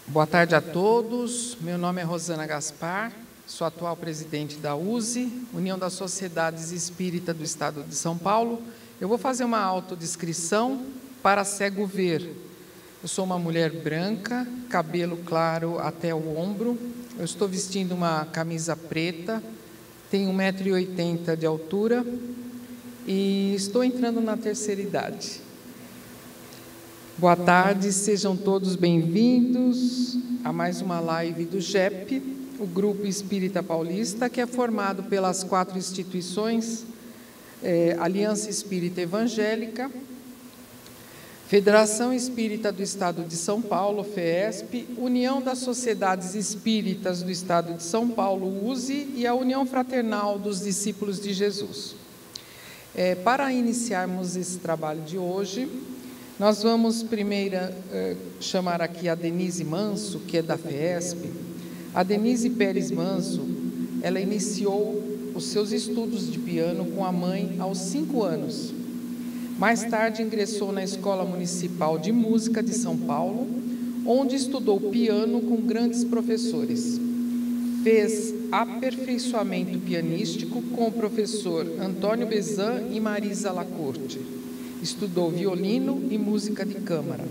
Boa tarde a todos. Meu nome é Rosana Gaspar, sou atual presidente da USE, União das Sociedades Espíritas do Estado de São Paulo. Eu vou fazer uma autodescrição para cego ver. Eu sou uma mulher branca, cabelo claro até o ombro. Eu estou vestindo uma camisa preta, tenho 1,80 m de altura e estou entrando na terceira idade. Boa tarde, sejam todos bem-vindos a mais uma live do GEP, o Grupo Espírita Paulista, que é formado pelas 4 instituições, Aliança Espírita Evangélica, Federação Espírita do Estado de São Paulo, FEESP, União das Sociedades Espíritas do Estado de São Paulo, USE, e a União Fraternal dos Discípulos de Jesus. Para iniciarmos esse trabalho de hoje, nós vamos primeiro chamar aqui a Denise Manso, que é da FEESP. A Denise Pérez Manso, ela iniciou os seus estudos de piano com a mãe aos 5 anos. Mais tarde ingressou na Escola Municipal de Música de São Paulo, onde estudou piano com grandes professores. Fez aperfeiçoamento pianístico com o professor Antônio Bezan e Marisa Lacorte. Estudou violino e música de câmara.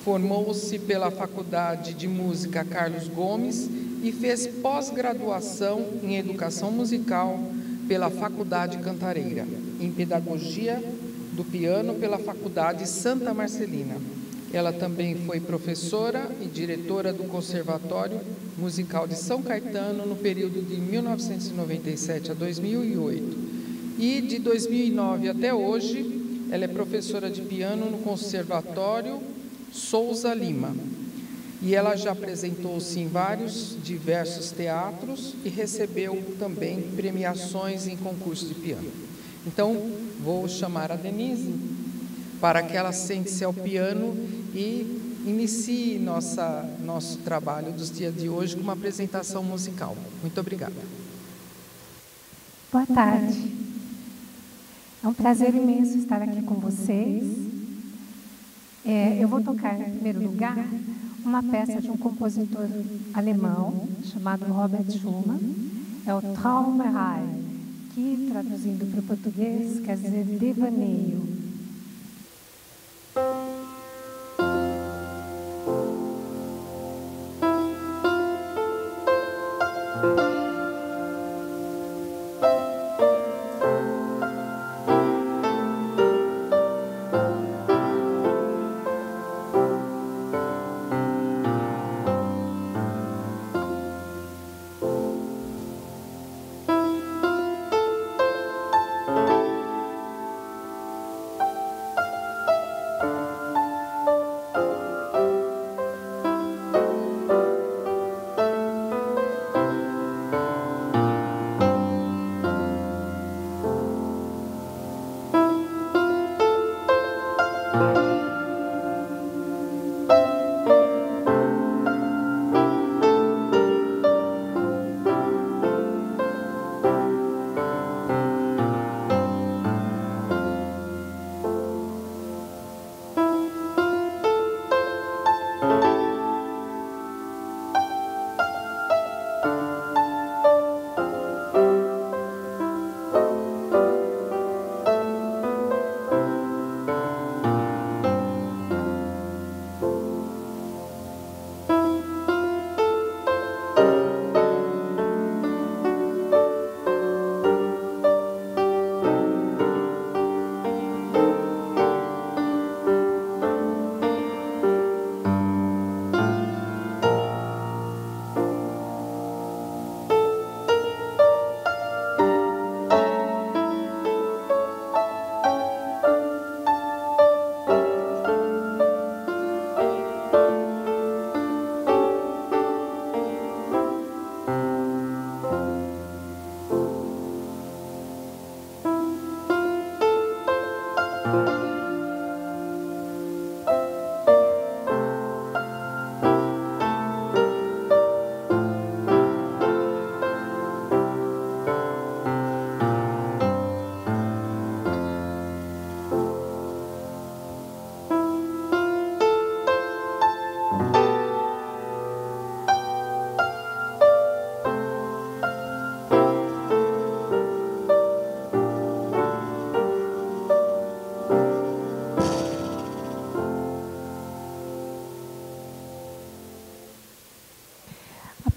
Formou-se pela Faculdade de Música Carlos Gomes e fez pós-graduação em Educação Musical pela Faculdade Cantareira, em Pedagogia do Piano pela Faculdade Santa Marcelina. Ela também foi professora e diretora do Conservatório Musical de São Caetano no período de 1997 a 2008. E de 2009 até hoje, ela é professora de piano no Conservatório Souza Lima. E ela já apresentou-se em diversos teatros e recebeu também premiações em concursos de piano. Então, vou chamar a Denise para que ela sente-se ao piano e inicie nosso trabalho dos dias de hoje com uma apresentação musical. Muito obrigada. Boa tarde. É um prazer imenso estar aqui com vocês. Eu vou tocar, em primeiro lugar, uma peça de um compositor alemão chamado Robert Schumann. É o Traumerei, que, traduzindo para o português, quer dizer devaneio.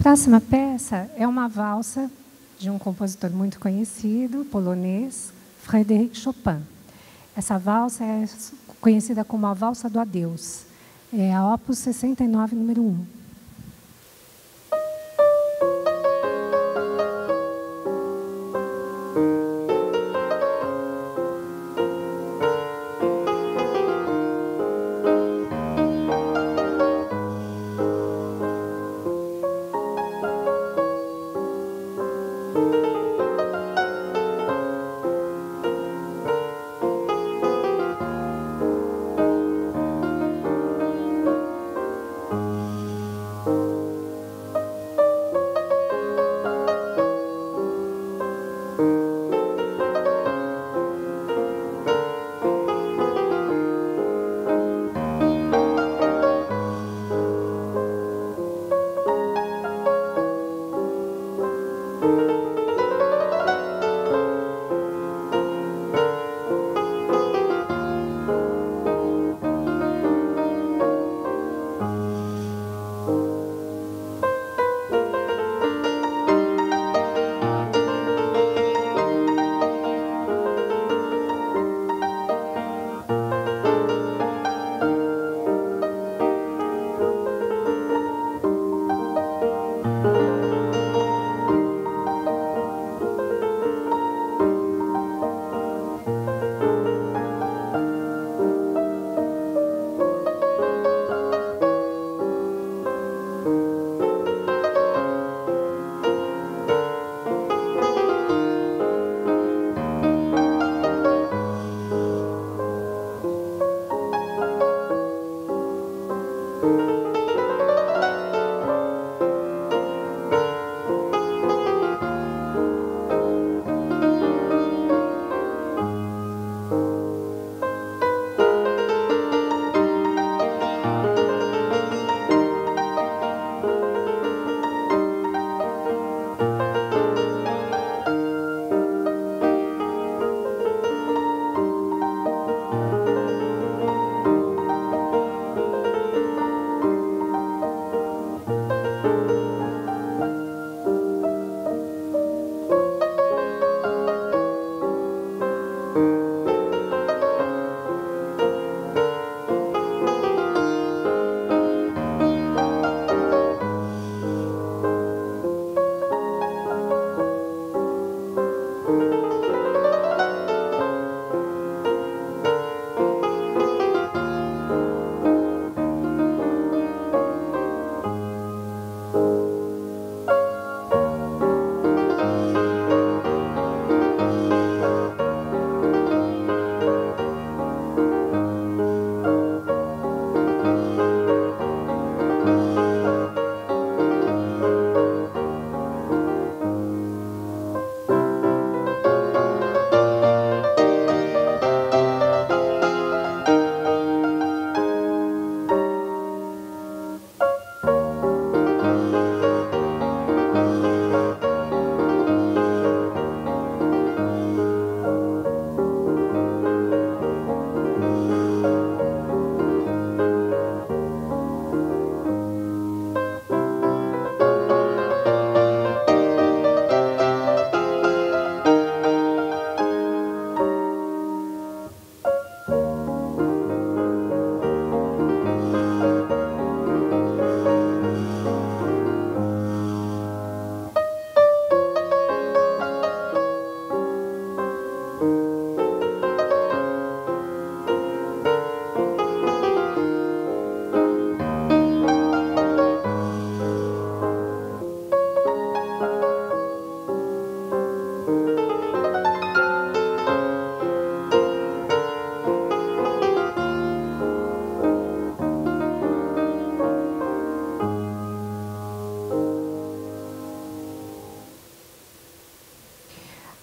Próxima peça é uma valsa de um compositor muito conhecido, polonês, Frédéric Chopin. Essa valsa é conhecida como a Valsa do Adeus. É a Opus 69, número 1.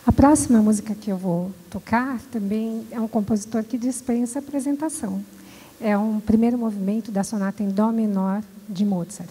A próxima música que eu vou tocar também é um compositor que dispensa apresentação. É um primeiro movimento da sonata em dó menor de Mozart.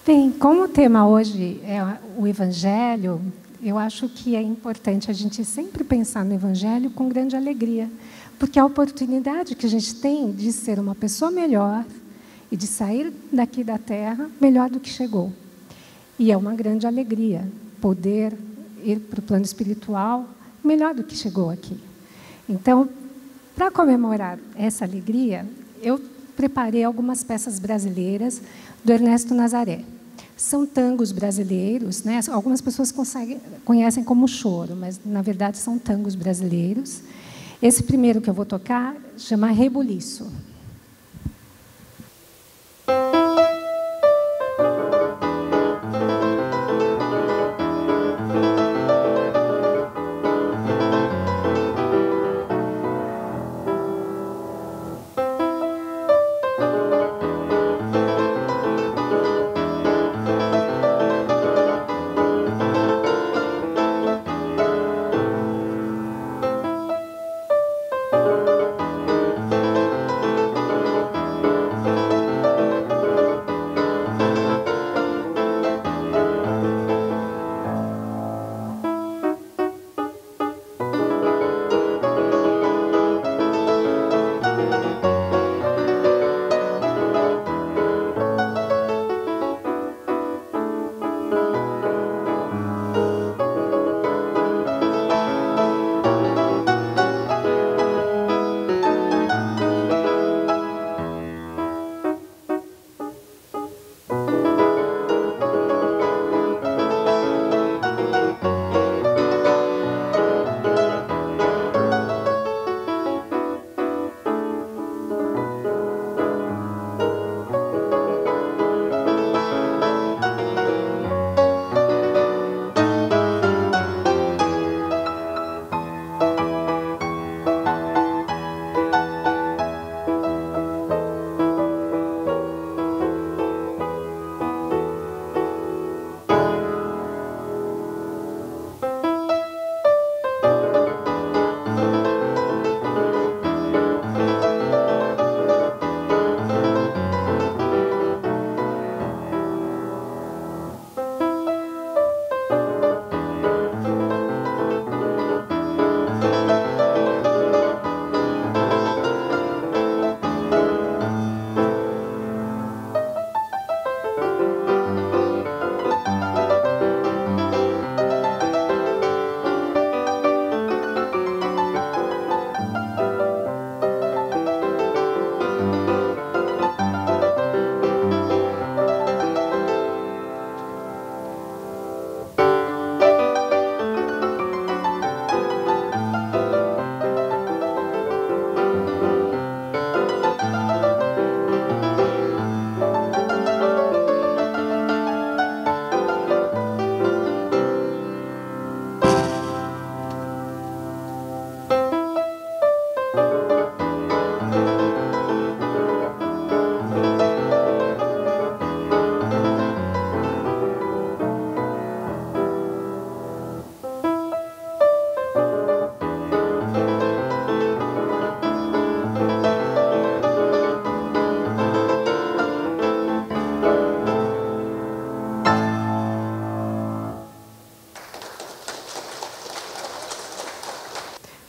Bem, como o tema hoje é o Evangelho, eu acho que é importante a gente sempre pensar no Evangelho com grande alegria, porque a oportunidade que a gente tem de ser uma pessoa melhor e de sair daqui da Terra melhor do que chegou. E é uma grande alegria poder ir para o plano espiritual melhor do que chegou aqui. Então, para comemorar essa alegria, eu preparei algumas peças brasileiras do Ernesto Nazaré. São tangos brasileiros, né? Algumas pessoas conhecem como choro, mas, na verdade, são tangos brasileiros. Esse primeiro que eu vou tocar chama Rebuliço.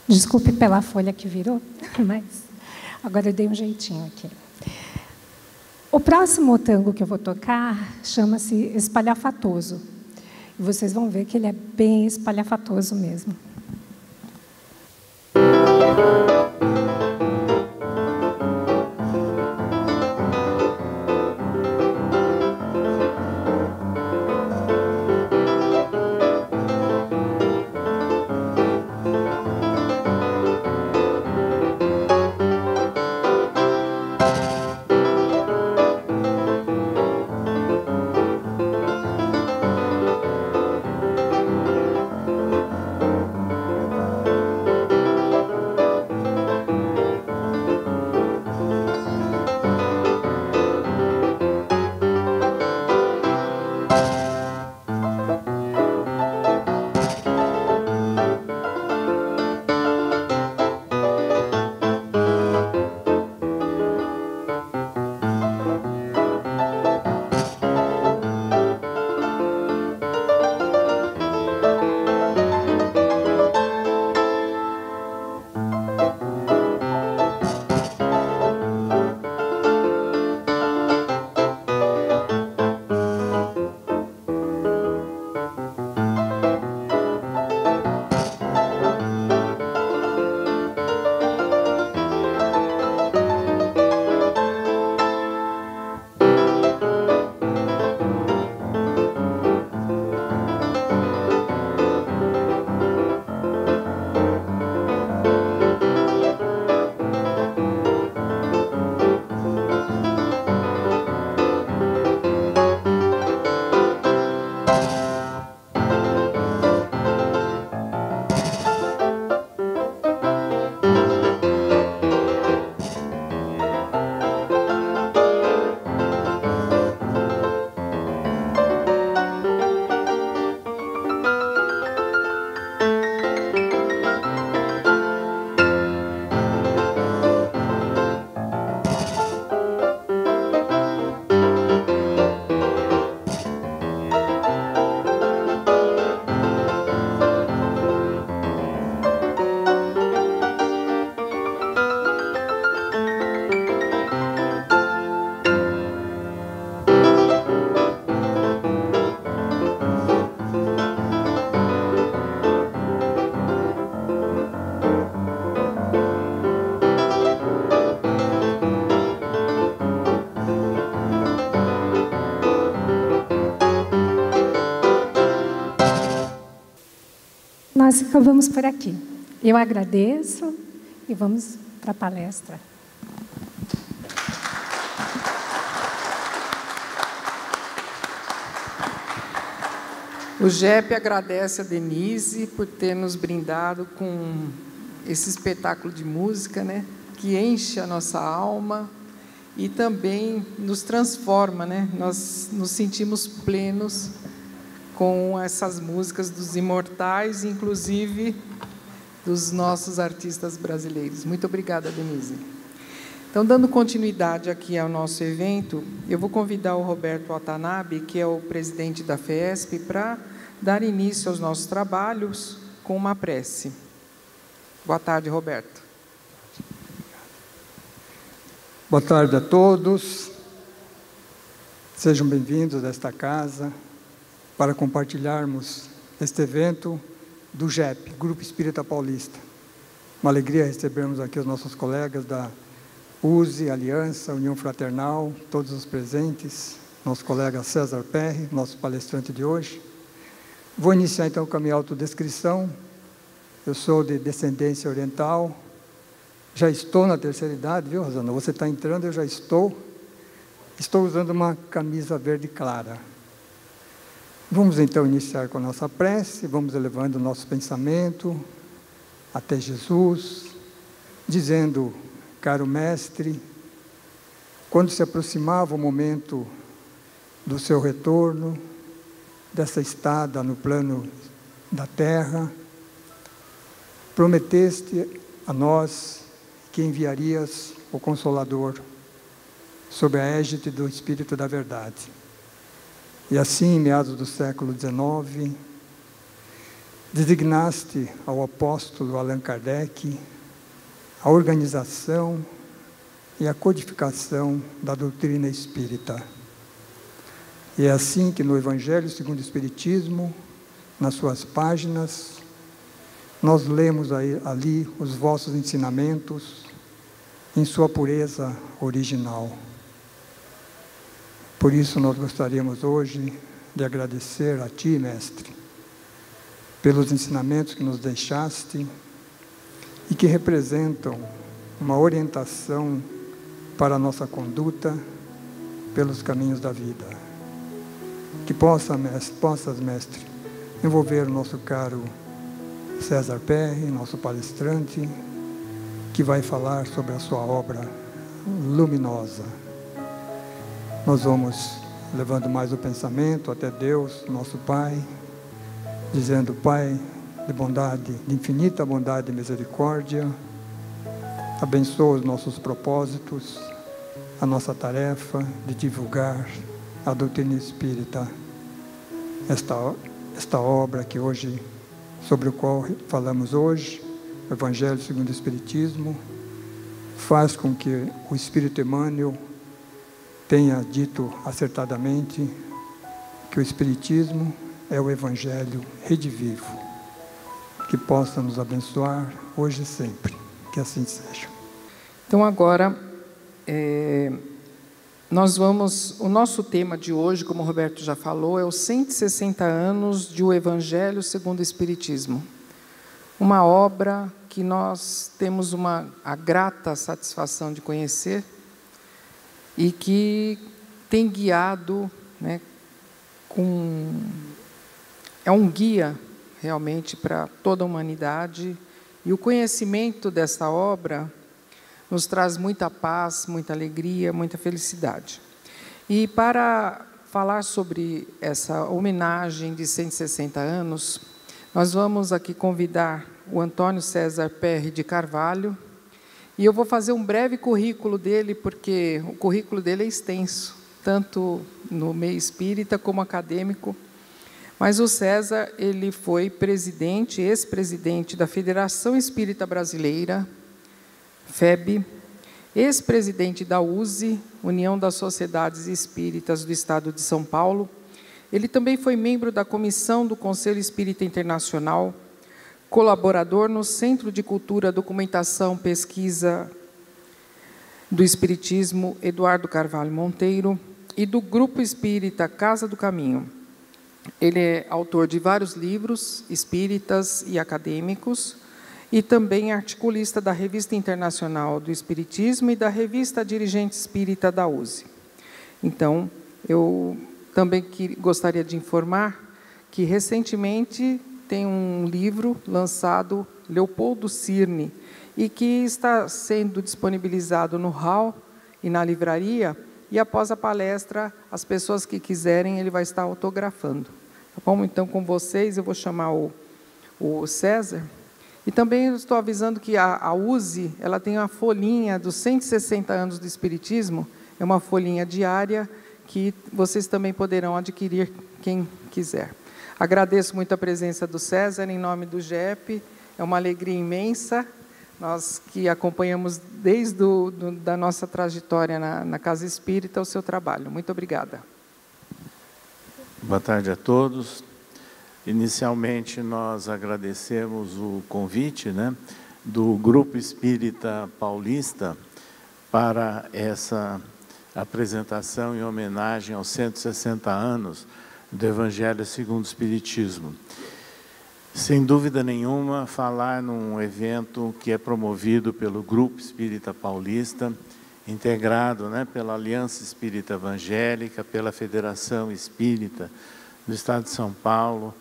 Desculpe pela folha que virou, mas agora eu dei um jeitinho aqui. O próximo tango que eu vou tocar chama-se Espalhafatoso. E vocês vão ver que ele é bem espalhafatoso mesmo. Nós acabamos por aqui. Eu agradeço e vamos para a palestra. O GEP agradece a Denise por ter nos brindado com esse espetáculo de música, né, que enche a nossa alma e também nos transforma, né? Nós nos sentimos plenos com essas músicas dos imortais, inclusive dos nossos artistas brasileiros. Muito obrigada, Denise. Então, dando continuidade aqui ao nosso evento, eu vou convidar o Roberto Watanabe, que é o presidente da FESP, para dar início aos nossos trabalhos com uma prece. Boa tarde, Roberto. Boa tarde a todos. Sejam bem-vindos a esta casa para compartilharmos este evento do GEP, Grupo Espírita Paulista. Uma alegria recebermos aqui os nossos colegas da USE, Aliança, União Fraternal, todos os presentes, nosso colega César Perry, nosso palestrante de hoje. Vou iniciar então com a minha autodescrição. Eu sou de descendência oriental, já estou na terceira idade, viu, Rosana? Você está entrando, eu já estou usando uma camisa verde clara. Vamos então iniciar com a nossa prece, vamos elevando o nosso pensamento até Jesus, dizendo: caro mestre, quando se aproximava o momento do seu retorno, dessa estada no plano da terra, prometeste a nós que enviarias o Consolador sob a égide do Espírito da Verdade. E assim, em meados do século XIX, designaste ao apóstolo Allan Kardec a organização e a codificação da doutrina espírita. E é assim que no Evangelho segundo o Espiritismo, nas suas páginas, nós lemos ali os vossos ensinamentos em sua pureza original. Por isso nós gostaríamos hoje de agradecer a Ti, Mestre, pelos ensinamentos que nos deixaste e que representam uma orientação para a nossa conduta pelos caminhos da vida. Que possas, Mestre, envolver o nosso caro César Perry, nosso palestrante, que vai falar sobre a sua obra luminosa. Nós vamos levando mais o pensamento até Deus, nosso Pai, dizendo: Pai de bondade, de infinita bondade e misericórdia, abençoa os nossos propósitos, a nossa tarefa de divulgar a doutrina espírita, esta obra que hoje, sobre o qual falamos hoje, o Evangelho segundo o Espiritismo, faz com que o Espírito Emmanuel tenha dito acertadamente que o Espiritismo é o Evangelho redivivo, que possa nos abençoar hoje e sempre, que assim seja. Então agora, o nosso tema de hoje, como o Roberto já falou, é os 160 anos de O Evangelho segundo o Espiritismo. Uma obra que nós temos a grata satisfação de conhecer e que tem guiado, né, é um guia realmente para toda a humanidade, e o conhecimento dessa obra nos traz muita paz, muita alegria, muita felicidade. E para falar sobre essa homenagem de 160 anos, nós vamos aqui convidar o Antônio César Perry de Carvalho, e eu vou fazer um breve currículo dele, porque o currículo dele é extenso, tanto no meio espírita como acadêmico. Mas o César, ele foi presidente, ex-presidente da Federação Espírita Brasileira, FEB, ex-presidente da USE, União das Sociedades Espíritas do Estado de São Paulo. Ele também foi membro da comissão do Conselho Espírita Internacional, colaborador no Centro de Cultura, Documentação, Pesquisa do Espiritismo Eduardo Carvalho Monteiro e do Grupo Espírita Casa do Caminho. Ele é autor de vários livros espíritas e acadêmicos e também articulista da Revista Internacional do Espiritismo e da Revista Dirigente Espírita da USE. Então, eu também gostaria de informar que, recentemente, tem um livro lançado, Leopoldo Cirne, e que está sendo disponibilizado no hall e na livraria, e após a palestra, as pessoas que quiserem, ele vai estar autografando. Tá bom? Então, com vocês, eu vou chamar o César. E também eu estou avisando que a USE, ela tem uma folhinha dos 160 anos do Espiritismo, é uma folhinha diária que vocês também poderão adquirir, quem quiser. Agradeço muito a presença do César, em nome do GEP, é uma alegria imensa, nós que acompanhamos desde da nossa trajetória na Casa Espírita o seu trabalho. Muito obrigada. Boa tarde a todos. Inicialmente, nós agradecemos o convite, né, do Grupo Espírita Paulista para essa apresentação em homenagem aos 160 anos do Evangelho segundo o Espiritismo. Sem dúvida nenhuma, falar num evento que é promovido pelo Grupo Espírita Paulista, integrado, né, pela Aliança Espírita Evangélica, pela Federação Espírita do Estado de São Paulo,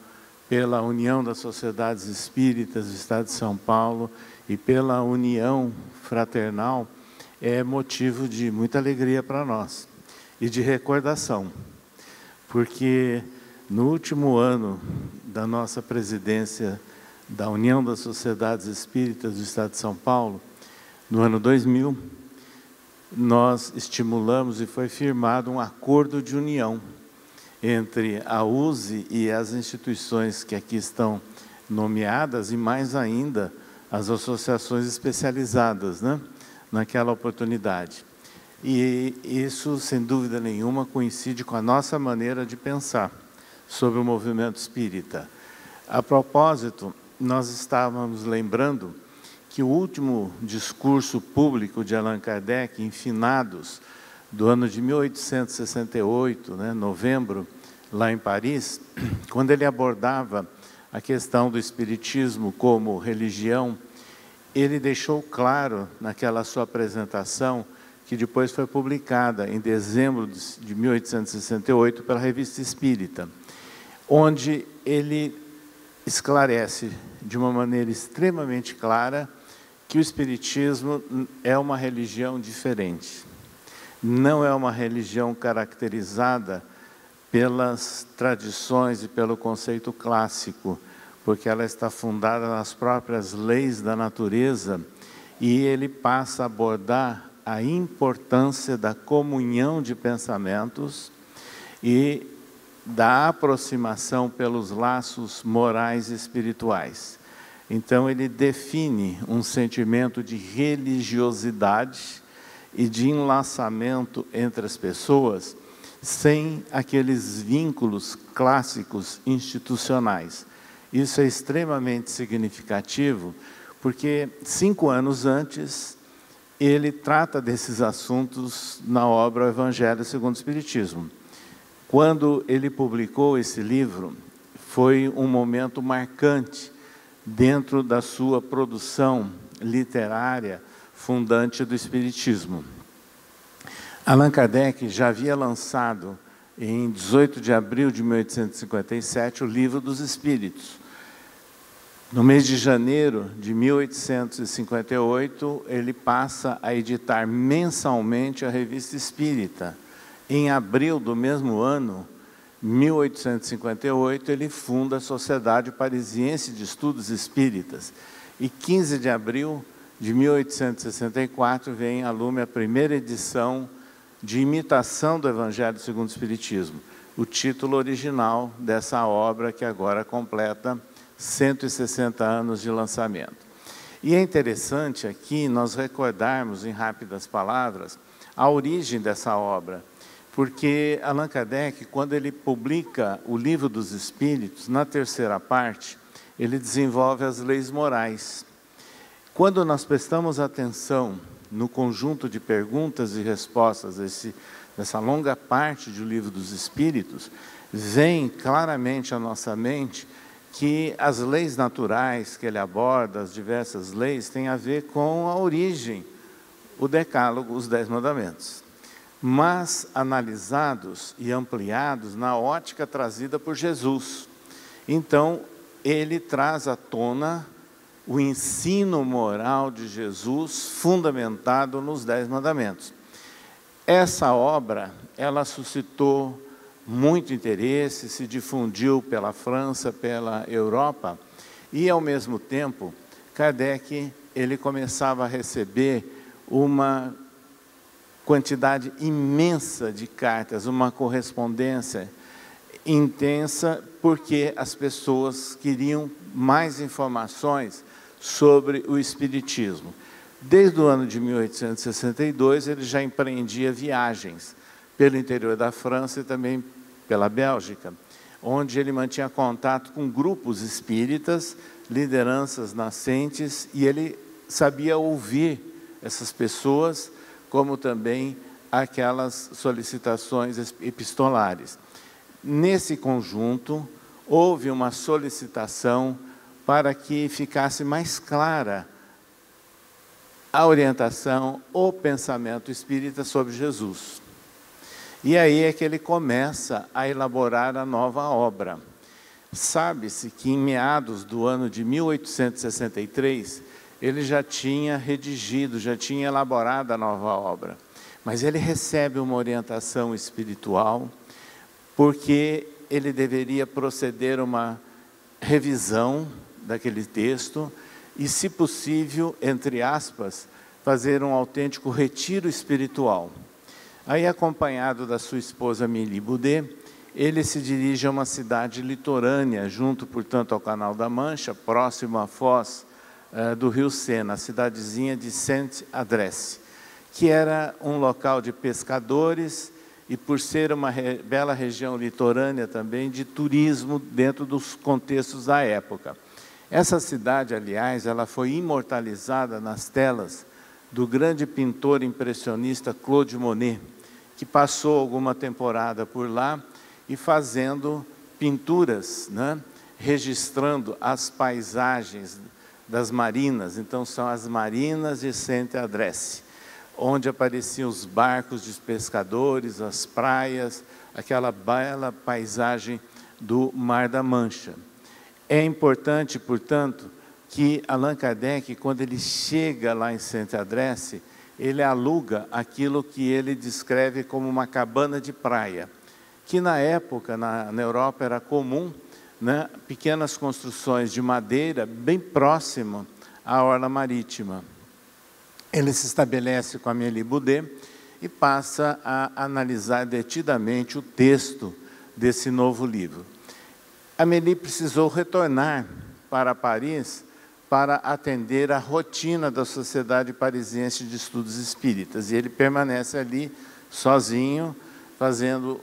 pela União das Sociedades Espíritas do Estado de São Paulo e pela União Fraternal, é motivo de muita alegria para nós e de recordação, porque no último ano da nossa presidência da União das Sociedades Espíritas do Estado de São Paulo, no ano 2000, nós estimulamos e foi firmado um acordo de união entre a USE e as instituições que aqui estão nomeadas, e mais ainda as associações especializadas, né, naquela oportunidade. E isso, sem dúvida nenhuma, coincide com a nossa maneira de pensar sobre o movimento espírita. A propósito, nós estávamos lembrando que o último discurso público de Allan Kardec, em finados do ano de 1868, né, novembro, lá em Paris, quando ele abordava a questão do espiritismo como religião, ele deixou claro naquela sua apresentação, que depois foi publicada em dezembro de 1868 pela Revista Espírita, onde ele esclarece de uma maneira extremamente clara que o espiritismo é uma religião diferente. Não é uma religião caracterizada pelas tradições e pelo conceito clássico, porque ela está fundada nas próprias leis da natureza, e ele passa a abordar a importância da comunhão de pensamentos e da aproximação pelos laços morais e espirituais. Então, ele define um sentimento de religiosidade e de enlaçamento entre as pessoas, sem aqueles vínculos clássicos institucionais. Isso é extremamente significativo, porque 5 anos antes, ele trata desses assuntos na obra O Evangelho segundo o Espiritismo. Quando ele publicou esse livro, foi um momento marcante dentro da sua produção literária fundante do Espiritismo. Allan Kardec já havia lançado, em 18 de abril de 1857, o Livro dos Espíritos. No mês de janeiro de 1858, ele passa a editar mensalmente a Revista Espírita. Em abril do mesmo ano, 1858, ele funda a Sociedade Parisiense de Estudos Espíritas. E 15 de abril de 1864, vem a lume a primeira edição de Imitação do Evangelho segundo o Espiritismo, o título original dessa obra que agora completa 160 anos de lançamento. E é interessante aqui nós recordarmos, em rápidas palavras, a origem dessa obra, porque Allan Kardec, quando ele publica o Livro dos Espíritos, na terceira parte, ele desenvolve as leis morais. Quando nós prestamos atenção no conjunto de perguntas e respostas dessa longa parte do Livro dos Espíritos, vem claramente à nossa mente que as leis naturais que ele aborda, as diversas leis, têm a ver com a origem, o Decálogo, os 10 Mandamentos, mas analisados e ampliados na ótica trazida por Jesus. Então, ele traz à tona o ensino moral de Jesus fundamentado nos 10 Mandamentos. Essa obra, ela suscitou muito interesse, se difundiu pela França, pela Europa, e ao mesmo tempo, Kardec, ele começava a receber uma quantidade imensa de cartas, uma correspondência intensa, porque as pessoas queriam mais informações sobre o Espiritismo. Desde o ano de 1862, ele já empreendia viagens pelo interior da França e também pela Bélgica, onde ele mantinha contato com grupos espíritas, lideranças nascentes, e ele sabia ouvir essas pessoas, como também aquelas solicitações epistolares. Nesse conjunto, houve uma solicitação para que ficasse mais clara a orientação, o pensamento espírita sobre Jesus. E aí é que ele começa a elaborar a nova obra. Sabe-se que em meados do ano de 1863, ele já tinha redigido, já tinha elaborado a nova obra. Mas ele recebe uma orientação espiritual, porque ele deveria proceder a uma revisão daquele texto e, se possível, entre aspas, fazer um autêntico retiro espiritual. Aí, acompanhado da sua esposa Milly Boudet, ele se dirige a uma cidade litorânea, junto, portanto, ao Canal da Mancha, próximo à foz do rio Sena, a cidadezinha de Saint-Adresse, que era um local de pescadores e, por ser uma bela região litorânea também, de turismo dentro dos contextos da época. Essa cidade, aliás, ela foi imortalizada nas telas do grande pintor impressionista Claude Monet, que passou alguma temporada por lá e fazendo pinturas, né, registrando as paisagens das marinas. Então, são as marinas de Saint-Adresse, onde apareciam os barcos de pescadores, as praias, aquela bela paisagem do Mar da Mancha. É importante, portanto, que Allan Kardec, quando ele chega lá em Saint-Adresse, ele aluga aquilo que ele descreve como uma cabana de praia, que na época, na Europa, era comum, né, pequenas construções de madeira bem próximo à orla marítima. Ele se estabelece com Amélie Boudet e passa a analisar detidamente o texto desse novo livro. Amélie precisou retornar para Paris para atender a rotina da Sociedade Parisiense de Estudos Espíritas. E ele permanece ali sozinho, fazendo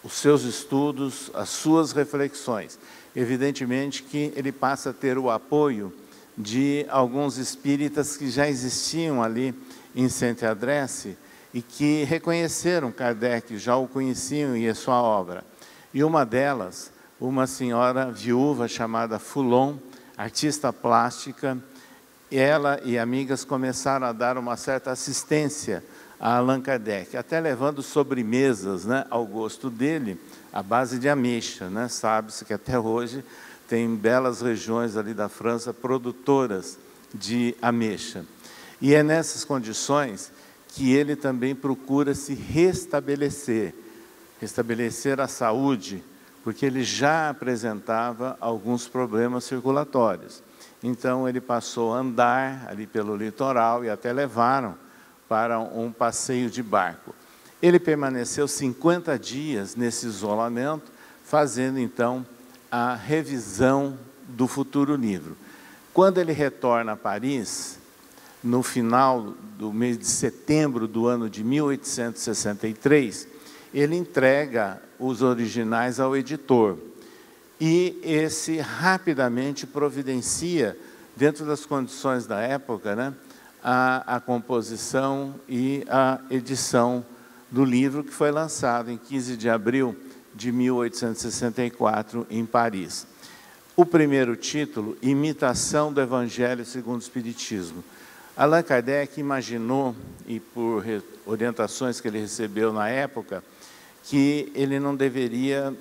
os seus estudos, as suas reflexões. Evidentemente que ele passa a ter o apoio de alguns espíritas que já existiam ali em Saint-Adresse e que reconheceram Kardec, já o conheciam e a sua obra. E uma delas, uma senhora viúva chamada Foulon, artista plástica, ela e amigas começaram a dar uma certa assistência a Allan Kardec, até levando sobremesas, né, ao gosto dele, à base de ameixa, né? Sabe-se que até hoje tem belas regiões ali da França produtoras de ameixa. E é nessas condições que ele também procura se restabelecer a saúde, porque ele já apresentava alguns problemas circulatórios. Então, ele passou a andar ali pelo litoral e até levaram para um passeio de barco. Ele permaneceu 50 dias nesse isolamento, fazendo, então, a revisão do futuro livro. Quando ele retorna a Paris, no final do mês de setembro do ano de 1863, ele entrega os originais ao editor. E esse rapidamente providencia, dentro das condições da época, né, a composição e a edição do livro, que foi lançado em 15 de abril de 1864, em Paris. O primeiro título, Imitação do Evangelho segundo o Espiritismo. Allan Kardec imaginou, e por orientações que ele recebeu na época, que ele não deveria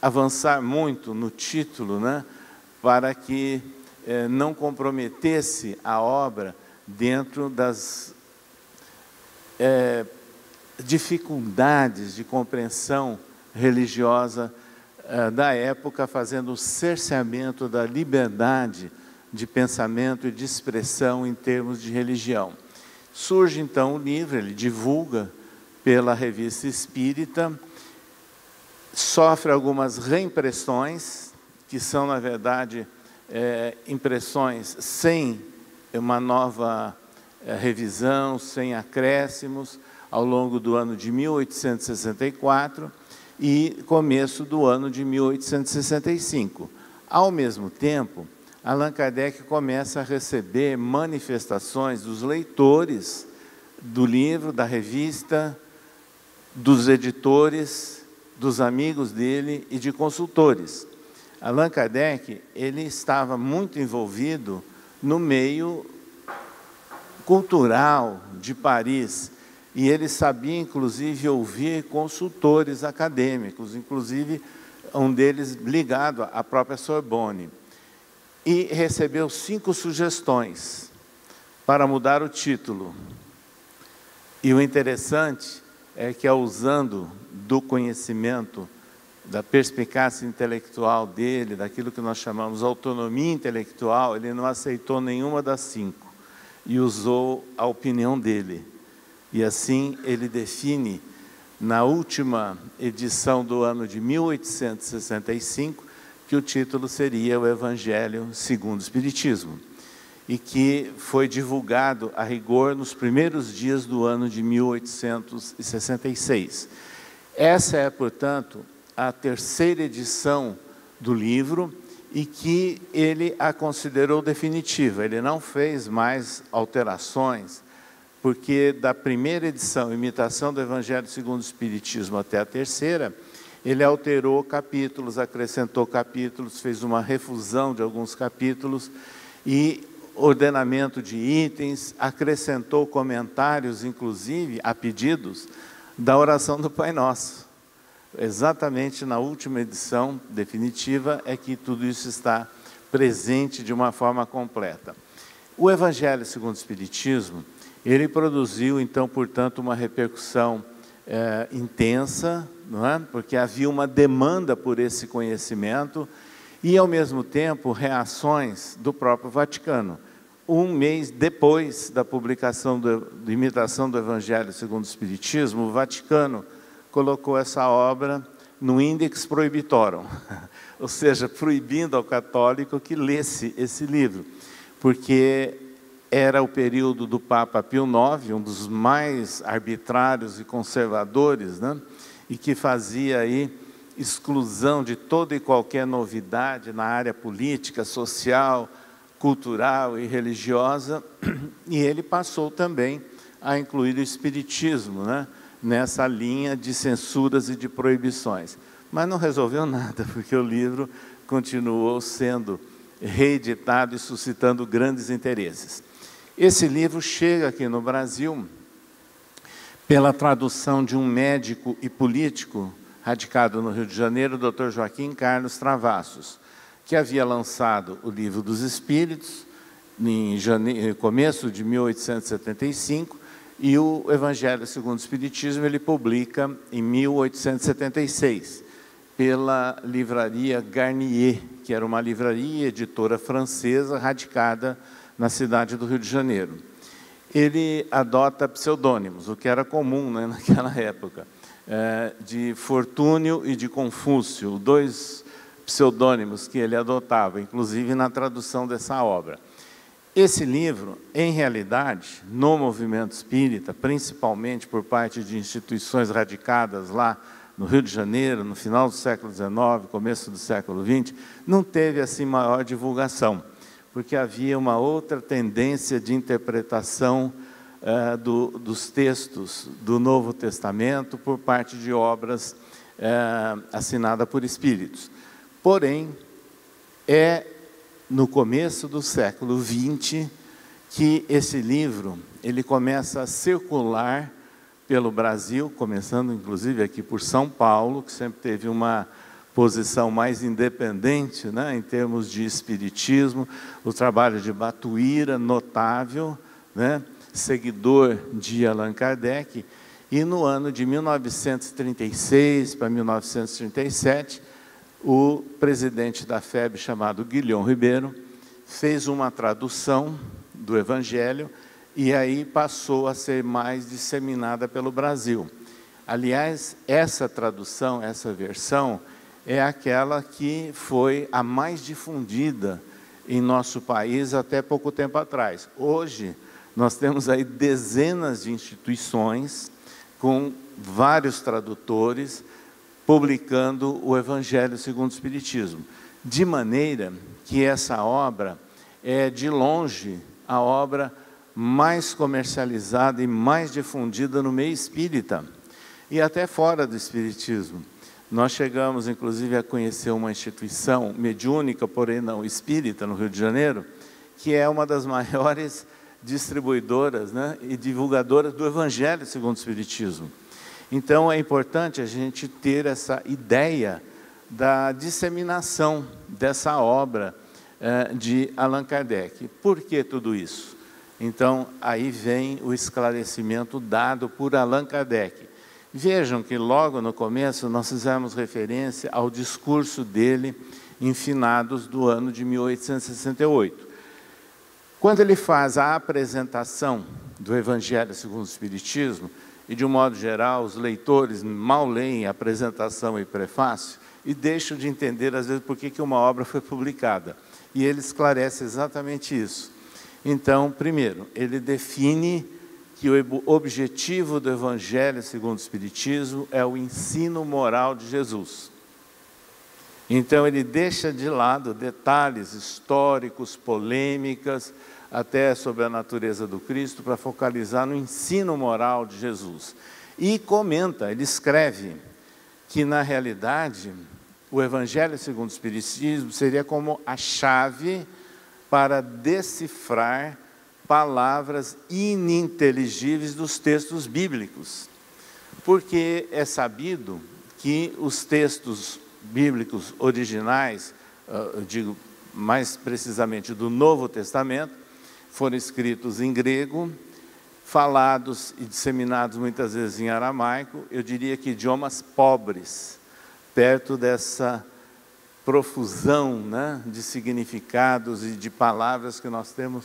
avançar muito no título, né, para que não comprometesse a obra dentro das dificuldades de compreensão religiosa da época, fazendo o cerceamento da liberdade de pensamento e de expressão em termos de religião. Surge então o livro, ele divulga pela Revista Espírita, sofre algumas reimpressões, que são, na verdade, impressões sem uma nova revisão, sem acréscimos, ao longo do ano de 1864 e começo do ano de 1865. Ao mesmo tempo, Allan Kardec começa a receber manifestações dos leitores do livro, da revista, dos editores, dos amigos dele e de consultores. Allan Kardec, ele estava muito envolvido no meio cultural de Paris, e ele sabia, inclusive, ouvir consultores acadêmicos, inclusive um deles ligado à própria Sorbonne. E recebeu 5 sugestões para mudar o título. E o interessante é que, usando do conhecimento, da perspicácia intelectual dele, daquilo que nós chamamos de autonomia intelectual, ele não aceitou nenhuma das 5 e usou a opinião dele. E assim ele define na última edição do ano de 1865, que o título seria o Evangelho segundo o Espiritismo, e que foi divulgado a rigor nos primeiros dias do ano de 1866. Essa é, portanto, a terceira edição do livro, e que ele a considerou definitiva. Ele não fez mais alterações, porque da primeira edição, Imitação do Evangelho segundo o Espiritismo, até a terceira, ele alterou capítulos, acrescentou capítulos, fez uma refusão de alguns capítulos e ordenamento de itens, acrescentou comentários, inclusive, a pedidos da oração do Pai Nosso. Exatamente na última edição definitiva é que tudo isso está presente de uma forma completa. O Evangelho segundo o Espiritismo, ele produziu, então, portanto, uma repercussão intensa, não é? Porque havia uma demanda por esse conhecimento e, ao mesmo tempo, reações do próprio Vaticano. Um mês depois da publicação da Imitação do Evangelho segundo o Espiritismo, o Vaticano colocou essa obra no Index Prohibitorum, ou seja, proibindo ao católico que lesse esse livro, porque era o período do Papa Pio IX, um dos mais arbitrários e conservadores, né? E que fazia aí exclusão de toda e qualquer novidade na área política, social, cultural e religiosa, e ele passou também a incluir o espiritismo, né? Nessa linha de censuras e de proibições. Mas não resolveu nada, porque o livro continuou sendo reeditado e suscitando grandes interesses. Esse livro chega aqui no Brasil pela tradução de um médico e político radicado no Rio de Janeiro, o Dr. Joaquim Carlos Travassos, que havia lançado o Livro dos Espíritos em começo de 1875, e o Evangelho segundo o Espiritismo ele publica em 1876, pela livraria Garnier, que era uma livraria editora francesa radicada na cidade do Rio de Janeiro. Ele adota pseudônimos, o que era comum, né, naquela época, de Fortúnio e de Confúcio, dois pseudônimos que ele adotava, inclusive na tradução dessa obra. Esse livro, em realidade, no movimento espírita, principalmente por parte de instituições radicadas lá no Rio de Janeiro, no final do século XIX, começo do século XX, não teve assim maior divulgação, porque havia uma outra tendência de interpretação dos textos do Novo Testamento por parte de obras assinadas por espíritos. Porém, no começo do século XX, que esse livro ele começa a circular pelo Brasil, começando inclusive aqui por São Paulo, que sempre teve uma posição mais independente, né, em termos de espiritismo, o trabalho de Batuíra, notável, né, seguidor de Allan Kardec, e no ano de 1936 para 1937, o presidente da FEB, chamado Guilhom Ribeiro, fez uma tradução do Evangelho e aí passou a ser mais disseminada pelo Brasil. Aliás, essa tradução, essa versão, é aquela que foi a mais difundida em nosso país até pouco tempo atrás. Hoje, nós temos aí dezenas de instituições com vários tradutores publicando o Evangelho segundo o Espiritismo, de maneira que essa obra é, de longe, a obra mais comercializada e mais difundida no meio espírita, e até fora do espiritismo. Nós chegamos, inclusive, a conhecer uma instituição mediúnica, porém não espírita, no Rio de Janeiro, que é uma das maiores distribuidoras, né, e divulgadoras do Evangelho segundo o Espiritismo. Então, é importante a gente ter essa ideia da disseminação dessa obra de Allan Kardec. Por que tudo isso? Então, aí vem o esclarecimento dado por Allan Kardec. Vejam que logo no começo nós fizemos referência ao discurso dele em finados do ano de 1868. Quando ele faz a apresentação do Evangelho segundo o Espiritismo, e de um modo geral os leitores mal leem a apresentação e prefácio e deixam de entender às vezes por que uma obra foi publicada. E ele esclarece exatamente isso. Então, primeiro, ele define que o objetivo do Evangelho segundo o Espiritismo é o ensino moral de Jesus. Então, ele deixa de lado detalhes históricos, polêmicas, até sobre a natureza do Cristo, para focalizar no ensino moral de Jesus. E comenta, ele escreve, que na realidade, o Evangelho segundo o Espiritismo seria como a chave para decifrar palavras ininteligíveis dos textos bíblicos. Porque é sabido que os textos bíblicos originais, eu digo mais precisamente do Novo Testamento, foram escritos em grego, falados e disseminados muitas vezes em aramaico, eu diria que idiomas pobres, perto dessa profusão, né, de significados e de palavras que nós temos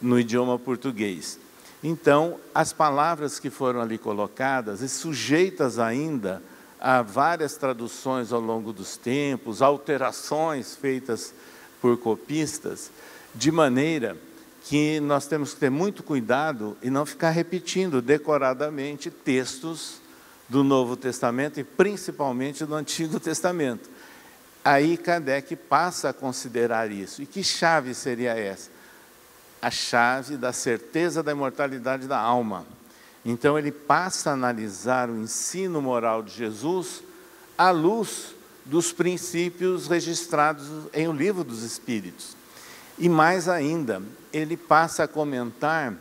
no idioma português. Então, as palavras que foram ali colocadas, e sujeitas ainda a várias traduções ao longo dos tempos, alterações feitas por copistas, de maneira que nós temos que ter muito cuidado e não ficar repetindo decoradamente textos do Novo Testamento e principalmente do Antigo Testamento. Aí Kardec passa a considerar isso. E que chave seria essa? A chave da certeza da imortalidade da alma. Então ele passa a analisar o ensino moral de Jesus à luz dos princípios registrados em O Livro dos Espíritos. E mais ainda, ele passa a comentar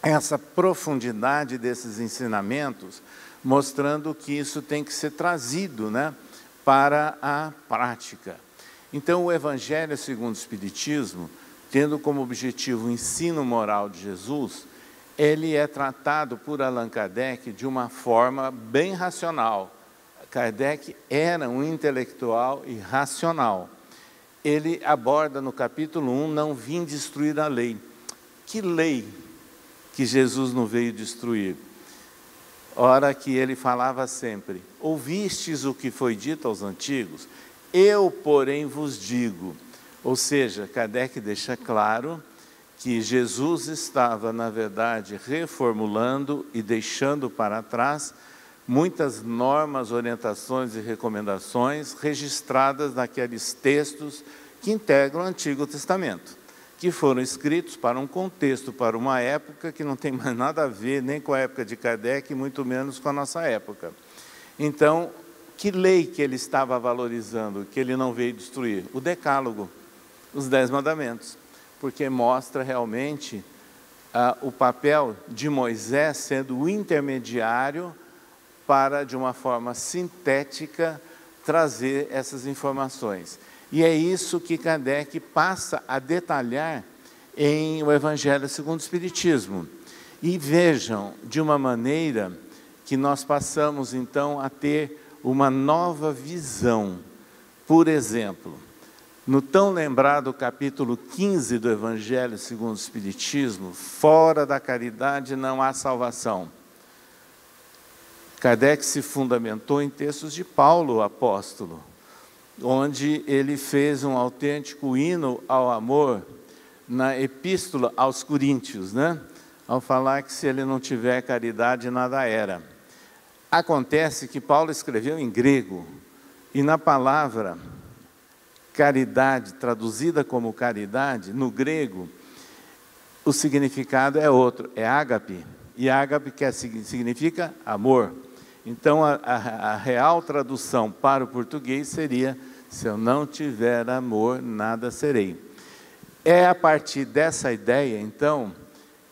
essa profundidade desses ensinamentos, mostrando que isso tem que ser trazido, né, para a prática. Então, o Evangelho segundo o Espiritismo, tendo como objetivo o ensino moral de Jesus, ele é tratado por Allan Kardec de uma forma bem racional. Kardec era um intelectual e racional. Ele aborda no capítulo 1, não vim destruir a lei. Que lei que Jesus não veio destruir? Ora que ele falava sempre, ouvistes o que foi dito aos antigos? Eu, porém, vos digo. Ou seja, Kardec deixa claro que Jesus estava, na verdade, reformulando e deixando para trás muitas normas, orientações e recomendações registradas naqueles textos que integram o Antigo Testamento, que foram escritos para um contexto, para uma época que não tem mais nada a ver nem com a época de Kardec, muito menos com a nossa época. Então, que lei que ele estava valorizando, que ele não veio destruir? O Decálogo, os 10 Mandamentos, porque mostra realmente o papel de Moisés sendo o intermediário para, de uma forma sintética, trazer essas informações. E é isso que Kardec passa a detalhar em O Evangelho segundo o Espiritismo. E vejam, de uma maneira que nós passamos, então, a ter uma nova visão. Por exemplo, no tão lembrado capítulo 15 do Evangelho segundo o Espiritismo, fora da caridade não há salvação. Kardec se fundamentou em textos de Paulo, o apóstolo, onde ele fez um autêntico hino ao amor na epístola aos Coríntios, né? Ao falar que se ele não tiver caridade, nada era. Acontece que Paulo escreveu em grego, e na palavra caridade, traduzida como caridade, no grego, o significado é outro, é ágape, e ágape significa amor. Então, a real tradução para o português seria, se eu não tiver amor, nada serei. É a partir dessa ideia, então,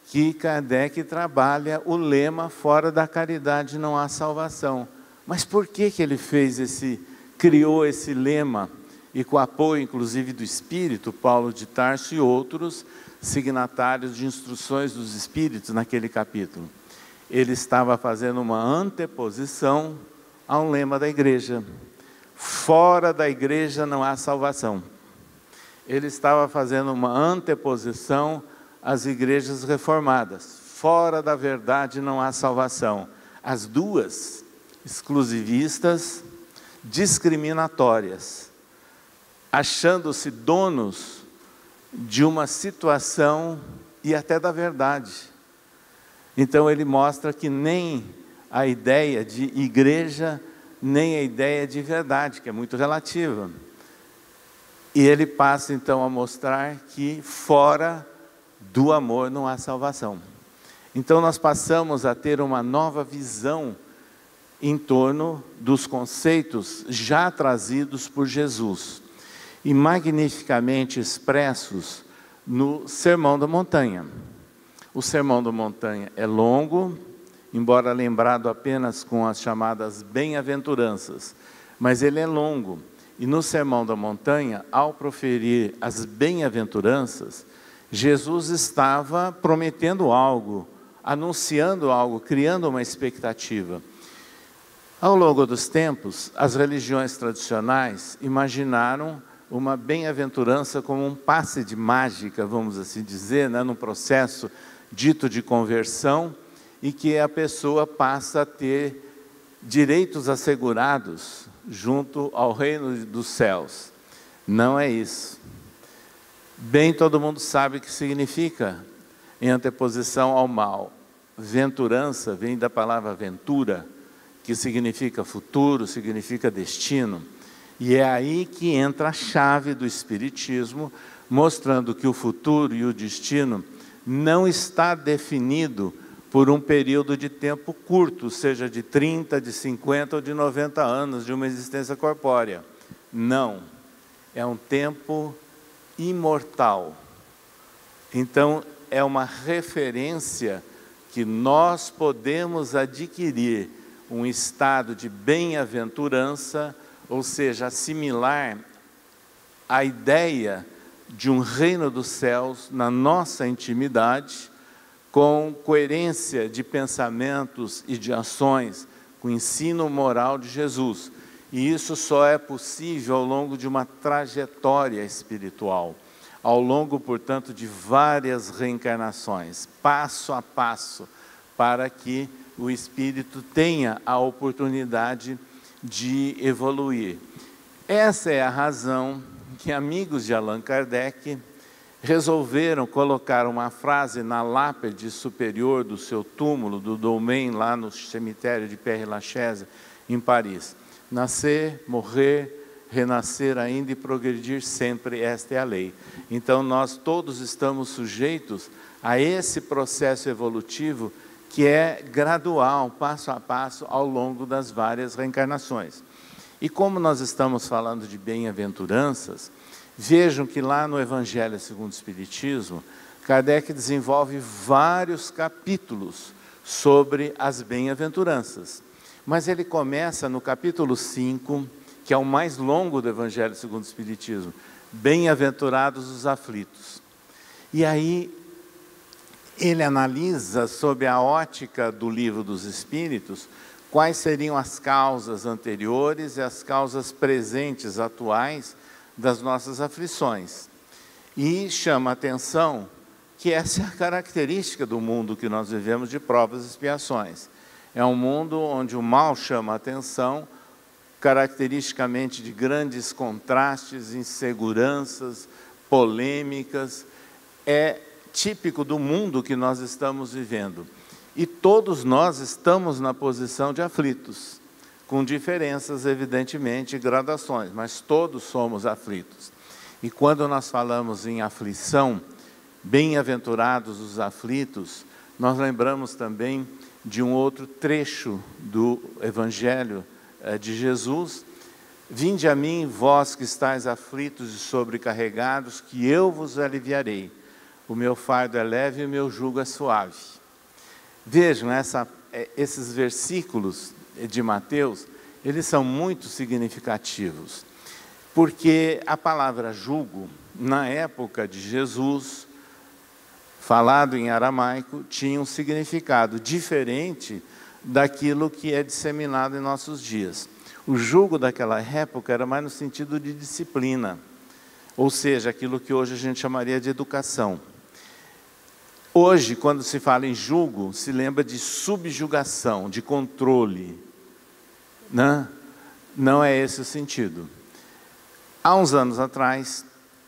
que Kardec trabalha o lema, fora da caridade não há salvação. Mas por que ele criou esse lema, e com apoio, inclusive, do Espírito, Paulo de Tarso e outros signatários de instruções dos Espíritos naquele capítulo? Ele estava fazendo uma anteposição a um lema da igreja. Fora da igreja não há salvação. Ele estava fazendo uma anteposição às igrejas reformadas. fora da verdade não há salvação. As duas, exclusivistas, discriminatórias, achando-se donos de uma situação e até da verdade. Então ele mostra que nem a ideia de igreja, nem a ideia de verdade, que é muito relativa. E ele passa então a mostrar que fora do amor não há salvação. Então nós passamos a ter uma nova visão em torno dos conceitos já trazidos por Jesus e magnificamente expressos no Sermão da Montanha. O Sermão da Montanha é longo, embora lembrado apenas com as chamadas bem-aventuranças, mas ele é longo. E no Sermão da Montanha, ao proferir as bem-aventuranças, Jesus estava prometendo algo, anunciando algo, criando uma expectativa. Ao longo dos tempos, as religiões tradicionais imaginaram uma bem-aventurança como um passe de mágica, vamos assim dizer, né, num processo dito de conversão, e que a pessoa passa a ter direitos assegurados junto ao reino dos céus. Não é isso. Bem, todo mundo sabe o que significa em anteposição ao mal. Venturança vem da palavra ventura, que significa futuro, significa destino. E é aí que entra a chave do Espiritismo, mostrando que o futuro e o destino não está definido por um período de tempo curto, seja de 30, de 50 ou de 90 anos de uma existência corpórea. Não. É um tempo imortal. Então, é uma referência que nós podemos adquirir um estado de bem-aventurança, ou seja, assimilar a ideia de um reino dos céus na nossa intimidade, com coerência de pensamentos e de ações, com o ensino moral de Jesus. E isso só é possível ao longo de uma trajetória espiritual, ao longo, portanto, de várias reencarnações, passo a passo, para que o espírito tenha a oportunidade de evoluir. Essa é a razão que amigos de Allan Kardec resolveram colocar uma frase na lápide superior do seu túmulo, do dolmen, lá no cemitério de Père-Lachaise, em Paris. Nascer, morrer, renascer ainda e progredir sempre, esta é a lei. Então nós todos estamos sujeitos a esse processo evolutivo que é gradual, passo a passo, ao longo das várias reencarnações. E como nós estamos falando de bem-aventuranças, vejam que lá no Evangelho segundo o Espiritismo, Kardec desenvolve vários capítulos sobre as bem-aventuranças. Mas ele começa no capítulo 5, que é o mais longo do Evangelho segundo o Espiritismo, bem-aventurados os aflitos. E aí ele analisa, sob a ótica do Livro dos Espíritos, quais seriam as causas anteriores e as causas presentes, atuais, das nossas aflições. E chama a atenção que essa é a característica do mundo que nós vivemos de provas e expiações. É um mundo onde o mal chama a atenção, caracteristicamente de grandes contrastes, inseguranças, polêmicas. É típico do mundo que nós estamos vivendo. E todos nós estamos na posição de aflitos, com diferenças, evidentemente, gradações, mas todos somos aflitos. E quando nós falamos em aflição, bem-aventurados os aflitos, nós lembramos também de um outro trecho do Evangelho de Jesus: vinde a mim, vós que estáis aflitos e sobrecarregados, que eu vos aliviarei. O meu fardo é leve e o meu jugo é suave. Vejam, esses versículos de Mateus, eles são muito significativos, porque a palavra jugo, na época de Jesus, falado em aramaico, tinha um significado diferente daquilo que é disseminado em nossos dias. O jugo daquela época era mais no sentido de disciplina, ou seja, aquilo que hoje a gente chamaria de educação. Hoje, quando se fala em jugo, se lembra de subjugação, de controle, né? Não é esse o sentido. Há uns anos atrás,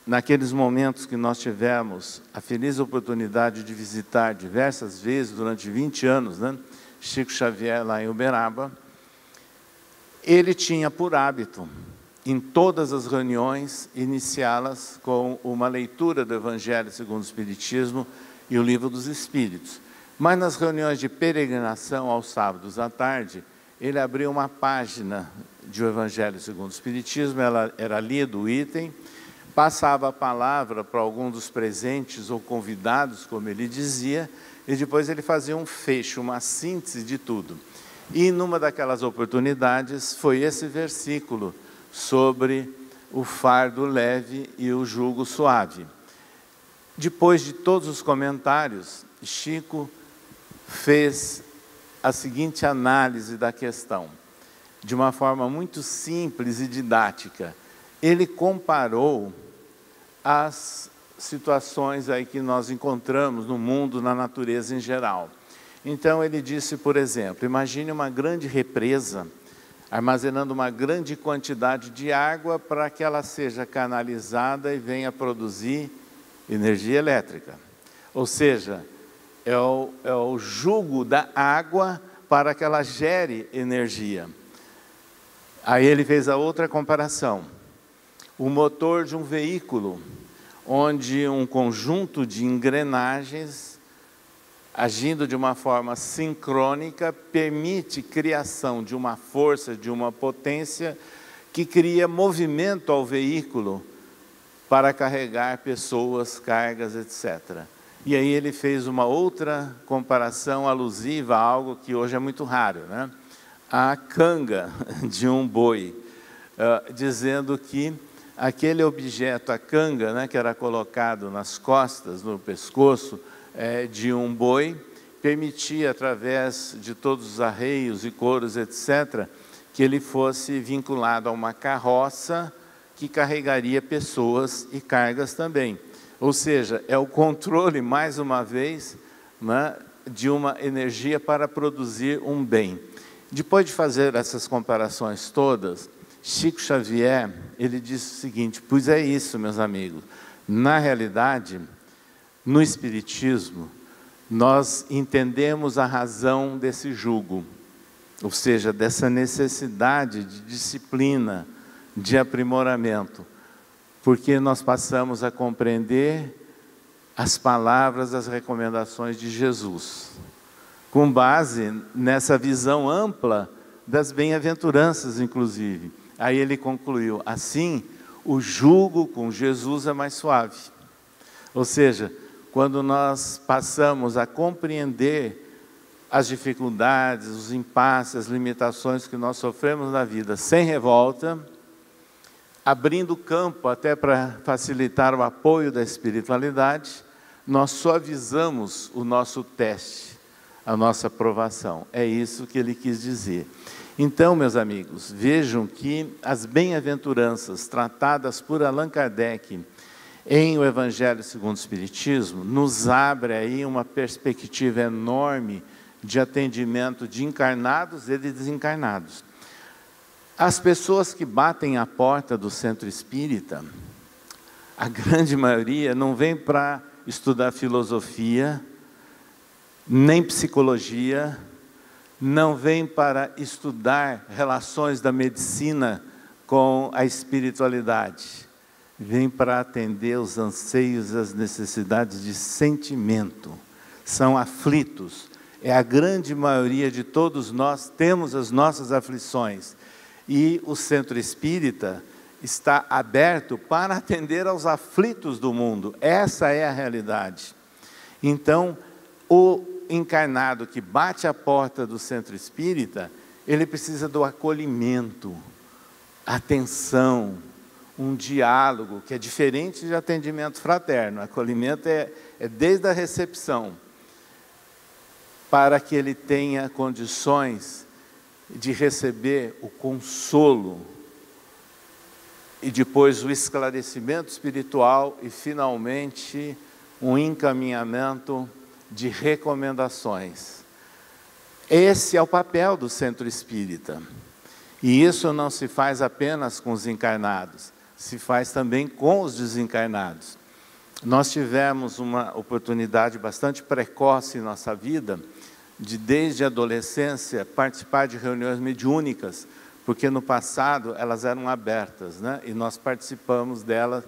naqueles momentos que nós tivemos a feliz oportunidade de visitar diversas vezes, durante 20 anos, né? Chico Xavier, lá em Uberaba, ele tinha por hábito, em todas as reuniões, iniciá-las com uma leitura do Evangelho segundo o Espiritismo e o Livro dos Espíritos. Mas nas reuniões de peregrinação aos sábados à tarde, ele abriu uma página de o Evangelho segundo o Espiritismo, ela era lido o item, passava a palavra para algum dos presentes ou convidados, como ele dizia, e depois ele fazia um fecho, uma síntese de tudo. E numa daquelas oportunidades foi esse versículo sobre o fardo leve e o jugo suave. Depois de todos os comentários, Chico fez a seguinte análise da questão, de uma forma muito simples e didática. Ele comparou as situações aí que nós encontramos no mundo, na natureza em geral. Então ele disse, por exemplo, imagine uma grande represa armazenando uma grande quantidade de água para que ela seja canalizada e venha produzir energia elétrica. Ou seja, é o jugo da água para que ela gere energia. Aí ele fez a outra comparação. O motor de um veículo, onde um conjunto de engrenagens, agindo de uma forma sincrônica, permite criação de uma força, de uma potência, que cria movimento ao veículo para carregar pessoas, cargas, etc. E aí ele fez uma outra comparação alusiva a algo que hoje é muito raro, né? A canga de um boi, dizendo que aquele objeto, a canga, né, que era colocado nas costas, no pescoço de um boi, permitia, através de todos os arreios e couros, etc., que ele fosse vinculado a uma carroça que carregaria pessoas e cargas também. Ou seja, é o controle, mais uma vez, né, de uma energia para produzir um bem. Depois de fazer essas comparações todas, Chico Xavier, ele disse o seguinte, pois é isso, meus amigos, na realidade, no Espiritismo, nós entendemos a razão desse jugo, ou seja, dessa necessidade de disciplina, de aprimoramento, porque nós passamos a compreender as palavras, as recomendações de Jesus, com base nessa visão ampla das bem-aventuranças, inclusive. Aí ele concluiu, assim, o jugo com Jesus é mais suave. Ou seja, quando nós passamos a compreender as dificuldades, os impasses, as limitações que nós sofremos na vida sem revolta, abrindo campo até para facilitar o apoio da espiritualidade, nós suavizamos o nosso teste, a nossa provação. É isso que ele quis dizer. Então, meus amigos, vejam que as bem-aventuranças tratadas por Allan Kardec em O Evangelho segundo o Espiritismo, nos abre aí uma perspectiva enorme de atendimento de encarnados e de desencarnados. As pessoas que batem à porta do centro espírita, a grande maioria não vem para estudar filosofia, nem psicologia, não vem para estudar relações da medicina com a espiritualidade. Vem para atender os anseios, as necessidades de sentimento. São aflitos. É a grande maioria de todos nós, temos as nossas aflições. E o centro espírita está aberto para atender aos aflitos do mundo. Essa é a realidade. Então, o encarnado que bate a porta do centro espírita, ele precisa do acolhimento, atenção, um diálogo, que é diferente de atendimento fraterno. Acolhimento é desde a recepção, para que ele tenha condições de receber o consolo e depois o esclarecimento espiritual e finalmente um encaminhamento de recomendações. Esse é o papel do centro espírita. E isso não se faz apenas com os encarnados, se faz também com os desencarnados. Nós tivemos uma oportunidade bastante precoce em nossa vida, de desde a adolescência participar de reuniões mediúnicas, porque no passado elas eram abertas, né? E nós participamos delas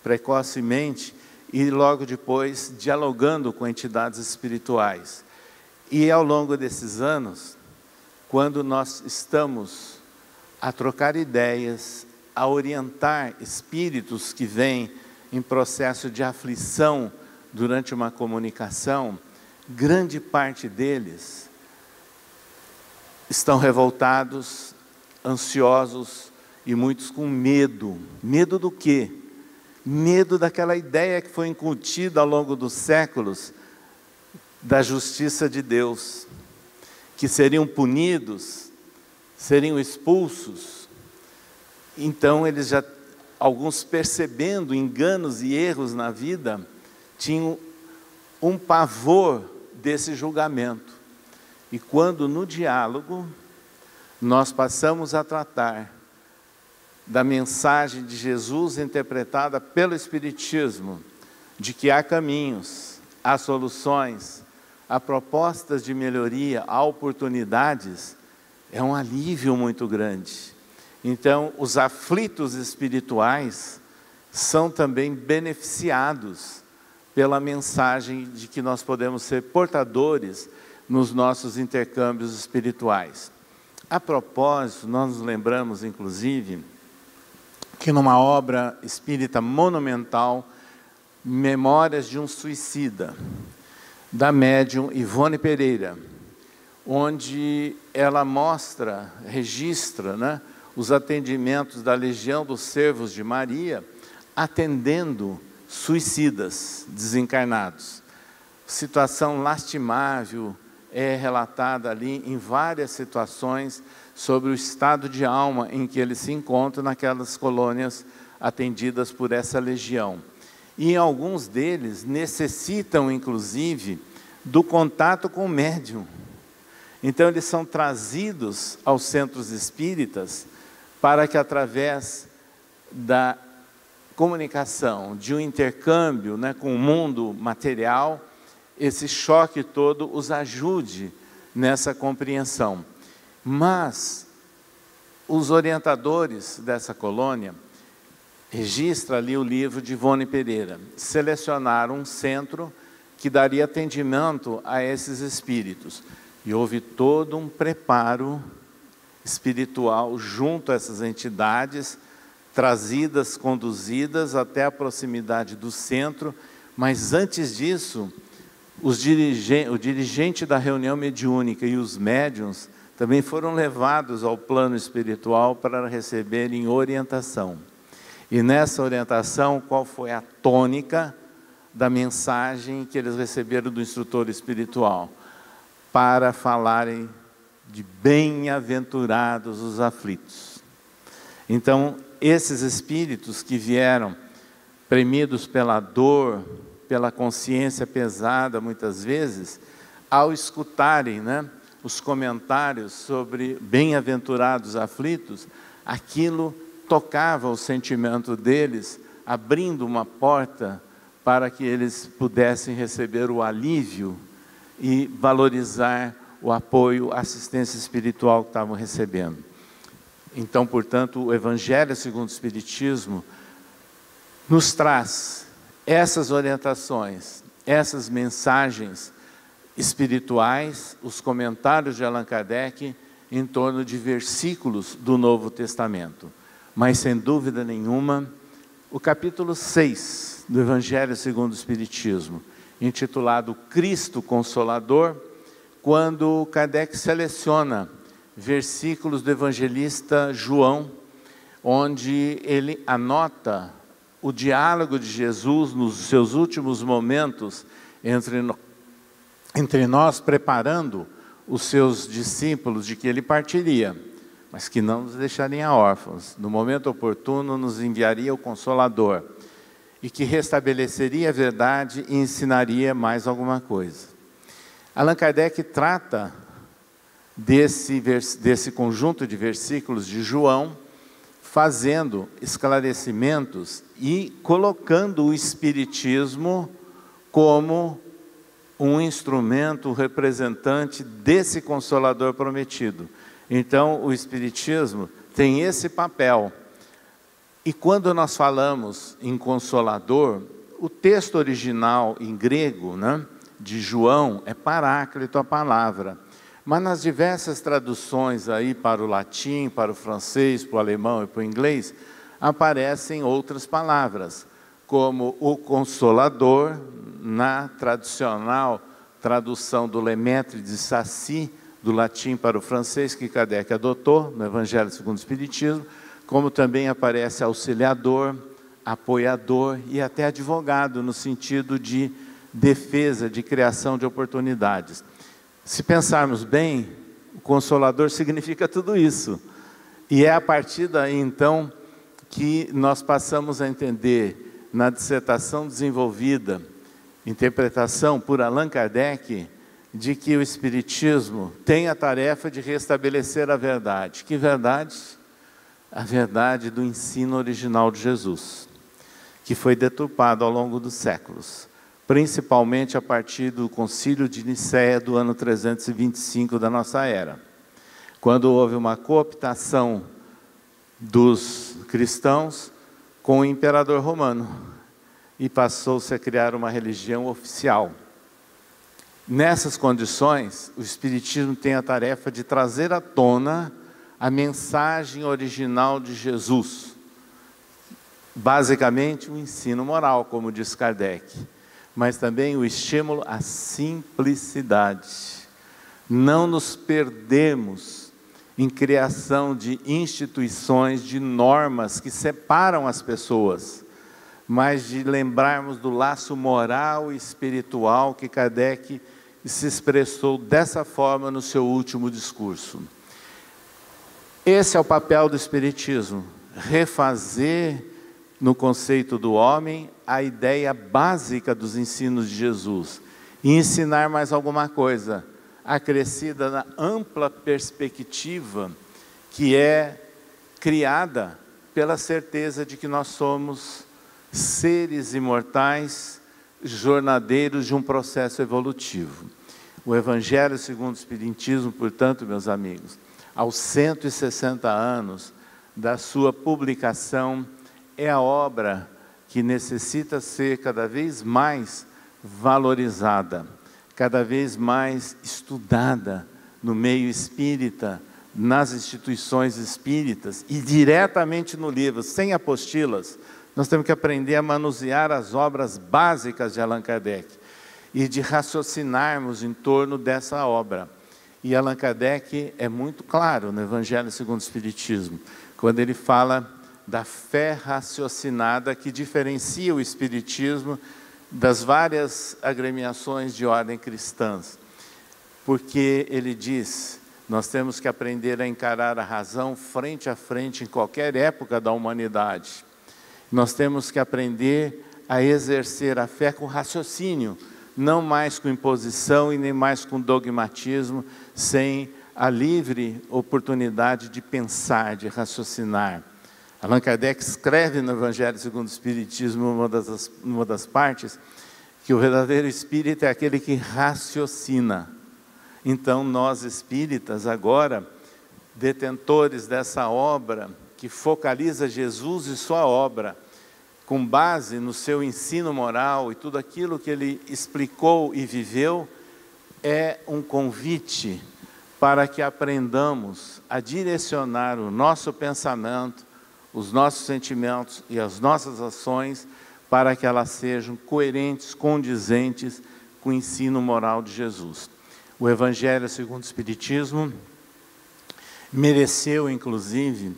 precocemente e logo depois dialogando com entidades espirituais. E ao longo desses anos, quando nós estamos a trocar ideias, a orientar espíritos que vêm em processo de aflição durante uma comunicação, grande parte deles estão revoltados, ansiosos e muitos com medo. Medo do quê? Medo daquela ideia que foi incutida ao longo dos séculos da justiça de Deus, que seriam punidos, seriam expulsos. Então eles já, alguns percebendo enganos e erros na vida, tinham um pavor desse julgamento. E quando no diálogo nós passamos a tratar da mensagem de Jesus interpretada pelo Espiritismo, de que há caminhos, há soluções, há propostas de melhoria, há oportunidades, é um alívio muito grande. Então, os aflitos espirituais são também beneficiados pela mensagem de que nós podemos ser portadores nos nossos intercâmbios espirituais. A propósito, nós nos lembramos, inclusive, que numa obra espírita monumental, Memórias de um Suicida, da médium Ivone Pereira, onde ela mostra, registra, né, os atendimentos da Legião dos Servos de Maria, atendendo suicidas desencarnados. Situação lastimável é relatada ali em várias situações sobre o estado de alma em que eles se encontram naquelas colônias atendidas por essa legião. E alguns deles necessitam, inclusive, do contato com o médium. Então, eles são trazidos aos centros espíritas para que, através da comunicação, de um intercâmbio, né, com o mundo material, esse choque todo os ajude nessa compreensão. Mas os orientadores dessa colônia, registra ali o livro de Ivone Pereira, selecionaram um centro que daria atendimento a esses espíritos. E houve todo um preparo espiritual junto a essas entidades, trazidas, conduzidas até a proximidade do centro, mas antes disso, o dirigente da reunião mediúnica e os médiuns também foram levados ao plano espiritual para receberem orientação. E nessa orientação, qual foi a tônica da mensagem que eles receberam do instrutor espiritual? Para falarem de bem-aventurados os aflitos. Então, esses espíritos que vieram premidos pela dor, pela consciência pesada, muitas vezes, ao escutarem, né, os comentários sobre bem-aventurados aflitos, aquilo tocava o sentimento deles, abrindo uma porta para que eles pudessem receber o alívio e valorizar o apoio, a assistência espiritual que estavam recebendo. Então, portanto, o Evangelho segundo o Espiritismo nos traz essas orientações, essas mensagens espirituais, os comentários de Allan Kardec em torno de versículos do Novo Testamento. Mas, sem dúvida nenhuma, o capítulo 6 do Evangelho segundo o Espiritismo, intitulado Cristo Consolador, quando Kardec seleciona versículos do evangelista João, onde ele anota o diálogo de Jesus nos seus últimos momentos entre nós, preparando os seus discípulos de que ele partiria, mas que não nos deixaria órfãos. No momento oportuno nos enviaria o Consolador, e que restabeleceria a verdade e ensinaria mais alguma coisa. Allan Kardec trata desse conjunto de versículos de João, fazendo esclarecimentos e colocando o Espiritismo como um instrumento representante desse Consolador prometido. Então, o Espiritismo tem esse papel. E quando nós falamos em Consolador, o texto original em grego, né, de João, é Paráclito a palavra. Mas nas diversas traduções aí para o latim, para o francês, para o alemão e para o inglês, aparecem outras palavras, como o Consolador, na tradicional tradução do Lemaitre de Sacy, do latim para o francês, que Kardec adotou no Evangelho segundo o Espiritismo, como também aparece auxiliador, apoiador e até advogado, no sentido de defesa, de criação de oportunidades. Se pensarmos bem, o Consolador significa tudo isso. E é a partir daí, então, que nós passamos a entender, na dissertação desenvolvida, interpretação por Allan Kardec, de que o Espiritismo tem a tarefa de restabelecer a verdade. Que verdade? A verdade do ensino original de Jesus, que foi deturpado ao longo dos séculos, principalmente a partir do Concílio de Nicéia do ano 325 da nossa era, quando houve uma cooptação dos cristãos com o imperador romano e passou-se a criar uma religião oficial. Nessas condições, o Espiritismo tem a tarefa de trazer à tona a mensagem original de Jesus, basicamente o ensino moral, como diz Kardec, mas também o estímulo à simplicidade. Não nos perdemos em criação de instituições, de normas que separam as pessoas, mas de lembrarmos do laço moral e espiritual que Kardec se expressou dessa forma no seu último discurso. Esse é o papel do Espiritismo, refazer no conceito do homem a ideia básica dos ensinos de Jesus e ensinar mais alguma coisa, acrescida na ampla perspectiva que é criada pela certeza de que nós somos seres imortais, jornadeiros de um processo evolutivo. O Evangelho segundo o Espiritismo, portanto, meus amigos, aos 160 anos da sua publicação, é a obra que necessita ser cada vez mais valorizada, cada vez mais estudada no meio espírita, nas instituições espíritas e diretamente no livro, sem apostilas. Nós temos que aprender a manusear as obras básicas de Allan Kardec e de raciocinarmos em torno dessa obra. E Allan Kardec é muito claro no Evangelho segundo o Espiritismo, quando ele fala da fé raciocinada que diferencia o Espiritismo das várias agremiações de ordem cristãs. Porque ele diz, nós temos que aprender a encarar a razão frente a frente em qualquer época da humanidade. Nós temos que aprender a exercer a fé com raciocínio, não mais com imposição e nem mais com dogmatismo, sem a livre oportunidade de pensar, de raciocinar. Allan Kardec escreve no Evangelho segundo o Espiritismo, numa das partes, que o verdadeiro espírita é aquele que raciocina. Então, nós espíritas, agora, detentores dessa obra, que focaliza Jesus e sua obra, com base no seu ensino moral e tudo aquilo que ele explicou e viveu, é um convite para que aprendamos a direcionar o nosso pensamento, os nossos sentimentos e as nossas ações para que elas sejam coerentes, condizentes com o ensino moral de Jesus. O Evangelho segundo o Espiritismo mereceu, inclusive,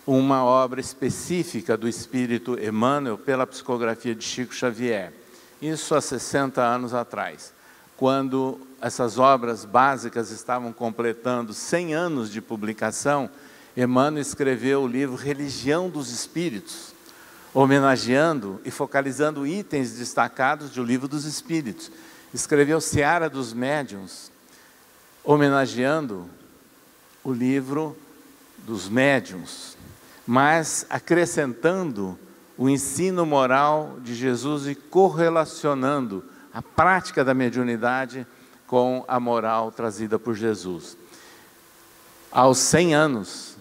uma obra específica do Espírito Emmanuel pela psicografia de Chico Xavier. Isso há 60 anos atrás, quando essas obras básicas estavam completando 100 anos de publicação. Emmanuel escreveu o livro Religião dos Espíritos, homenageando e focalizando itens destacados do Livro dos Espíritos. escreveu Seara dos Médiuns, homenageando o livro dos médiuns, mas acrescentando o ensino moral de Jesus e correlacionando a prática da mediunidade com a moral trazida por Jesus. Aos 100 anos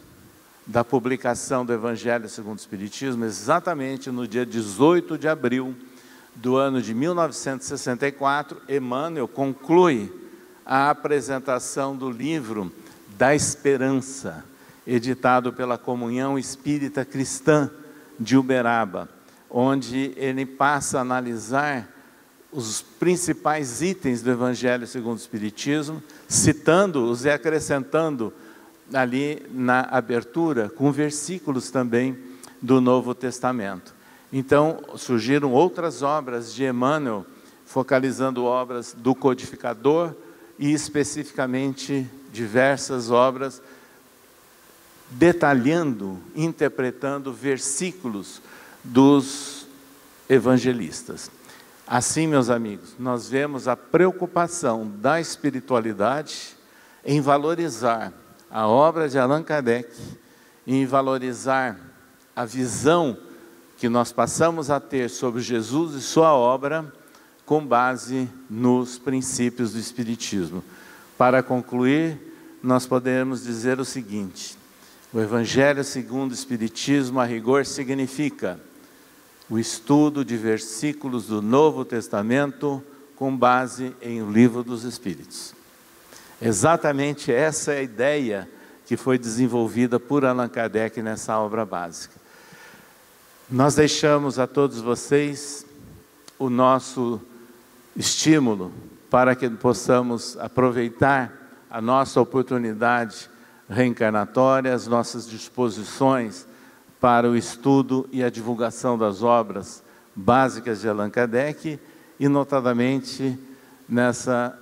da publicação do Evangelho segundo o Espiritismo, exatamente no dia 18 de abril do ano de 1964, Emmanuel conclui a apresentação do livro da Esperança, editado pela Comunhão Espírita Cristã de Uberaba, onde ele passa a analisar os principais itens do Evangelho segundo o Espiritismo, citando-os e acrescentando ali na abertura, com versículos também do Novo Testamento. Então, surgiram outras obras de Emmanuel, focalizando obras do codificador e especificamente diversas obras detalhando, interpretando versículos dos evangelistas. Assim, meus amigos, nós vemos a preocupação da espiritualidade em valorizar a obra de Allan Kardec, em valorizar a visão que nós passamos a ter sobre Jesus e sua obra, com base nos princípios do Espiritismo. Para concluir, nós podemos dizer o seguinte: o Evangelho segundo o Espiritismo, a rigor, significa o estudo de versículos do Novo Testamento com base em O Livro dos Espíritos. Exatamente essa é a ideia que foi desenvolvida por Allan Kardec nessa obra básica. Nós deixamos a todos vocês o nosso estímulo para que possamos aproveitar a nossa oportunidade reencarnatória, as nossas disposições para o estudo e a divulgação das obras básicas de Allan Kardec e, notadamente, nessa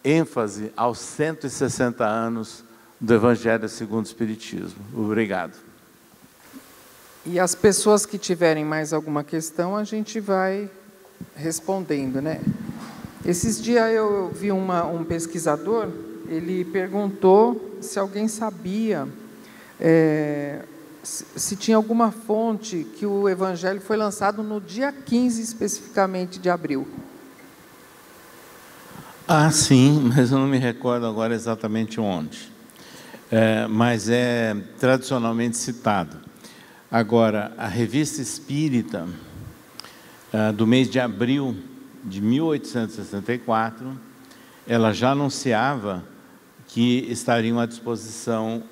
ênfase aos 160 anos do Evangelho segundo o Espiritismo. Obrigado. E as pessoas que tiverem mais alguma questão, a gente vai respondendo, né? Esses dias eu vi um pesquisador, ele perguntou se alguém sabia se tinha alguma fonte que o Evangelho foi lançado no dia 15, especificamente, de abril. Ah, sim, mas eu não me recordo agora exatamente onde. Mas é tradicionalmente citado. Agora, a Revista Espírita, do mês de abril de 1864, ela já anunciava que estariam à disposição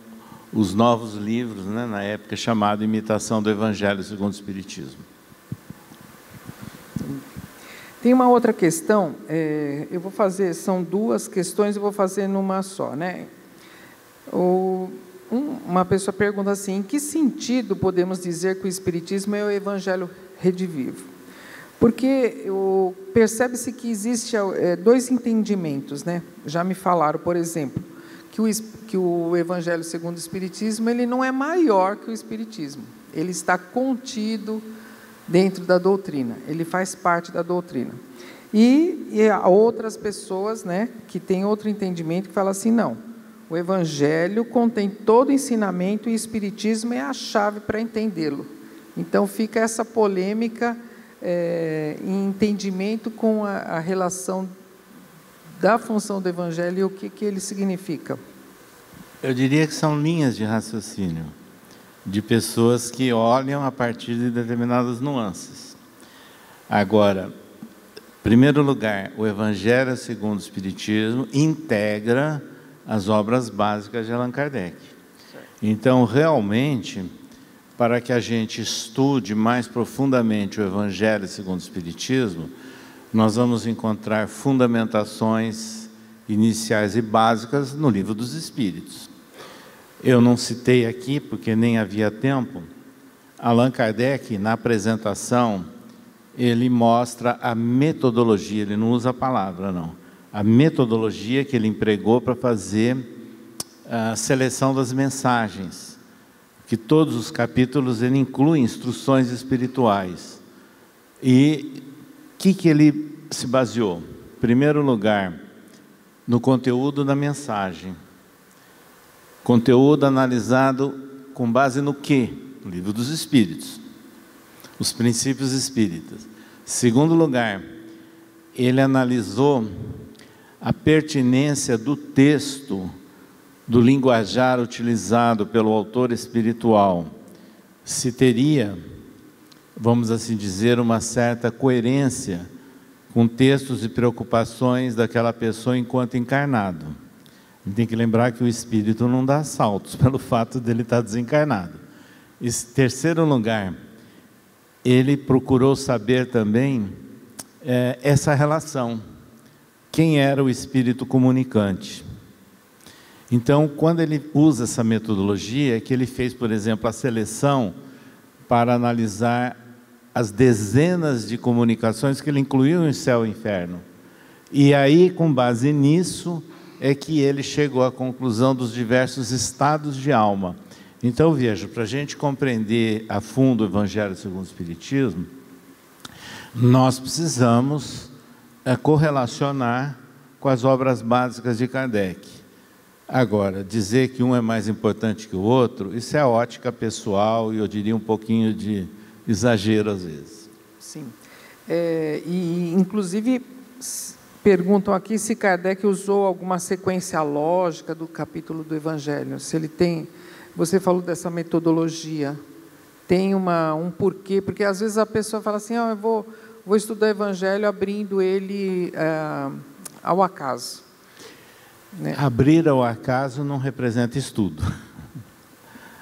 os novos livros, né, na época chamado Imitação do Evangelho segundo o Espiritismo. Tem uma outra questão, eu vou fazer, são duas questões, eu vou fazer numa só, né? Uma pessoa pergunta assim: em que sentido podemos dizer que o Espiritismo é o Evangelho redivivo? Porque percebe-se que existe dois entendimentos, né? Já me falaram, por exemplo, que o Evangelho segundo o Espiritismo, ele não é maior que o Espiritismo, ele está contido dentro da doutrina, ele faz parte da doutrina. E há outras pessoas, né, que têm outro entendimento, que falam assim: não, o Evangelho contém todo o ensinamento e o Espiritismo é a chave para entendê-lo. Então fica essa polêmica em entendimento com a relação da função do Evangelho e o que ele significa. Eu diria que são linhas de raciocínio de pessoas que olham a partir de determinadas nuances. Agora, em primeiro lugar, o Evangelho segundo o Espiritismo integra as obras básicas de Allan Kardec. Então, realmente, para que a gente estude mais profundamente o Evangelho segundo o Espiritismo, nós vamos encontrar fundamentações iniciais e básicas no Livro dos Espíritos. Eu não citei aqui, porque nem havia tempo, Allan Kardec, na apresentação, ele mostra a metodologia, ele não usa a palavra, não. A metodologia que ele empregou para fazer a seleção das mensagens, que todos os capítulos ele inclui instruções espirituais. E o que ele se baseou? em primeiro lugar, no conteúdo da mensagem. Conteúdo analisado com base no quê? No Livro dos Espíritos, os princípios espíritas. Segundo lugar, ele analisou a pertinência do texto, do linguajar utilizado pelo autor espiritual. Se teria, vamos assim dizer, uma certa coerência com textos e preocupações daquela pessoa enquanto encarnado. A gente tem que lembrar que o espírito não dá saltos pelo fato dele estar desencarnado. Em terceiro lugar, ele procurou saber também essa relação. Quem era o espírito comunicante? Então, quando ele usa essa metodologia, é que ele fez, por exemplo, a seleção para analisar as dezenas de comunicações que ele incluiu em céu e inferno. E aí, com base nisso, é que ele chegou à conclusão dos diversos estados de alma. Então, veja, para a gente compreender a fundo o Evangelho segundo o Espiritismo, nós precisamos correlacionar com as obras básicas de Kardec. Agora, dizer que um é mais importante que o outro, isso é ótica pessoal e eu diria um pouquinho de exagero às vezes. Sim. E, inclusive, perguntam aqui se Kardec usou alguma sequência lógica do capítulo do Evangelho. Se ele tem... Você falou dessa metodologia. Tem um porquê? Porque, às vezes, a pessoa fala assim, eu vou estudar o Evangelho abrindo ele ao acaso. Né? Abrir ao acaso não representa estudo.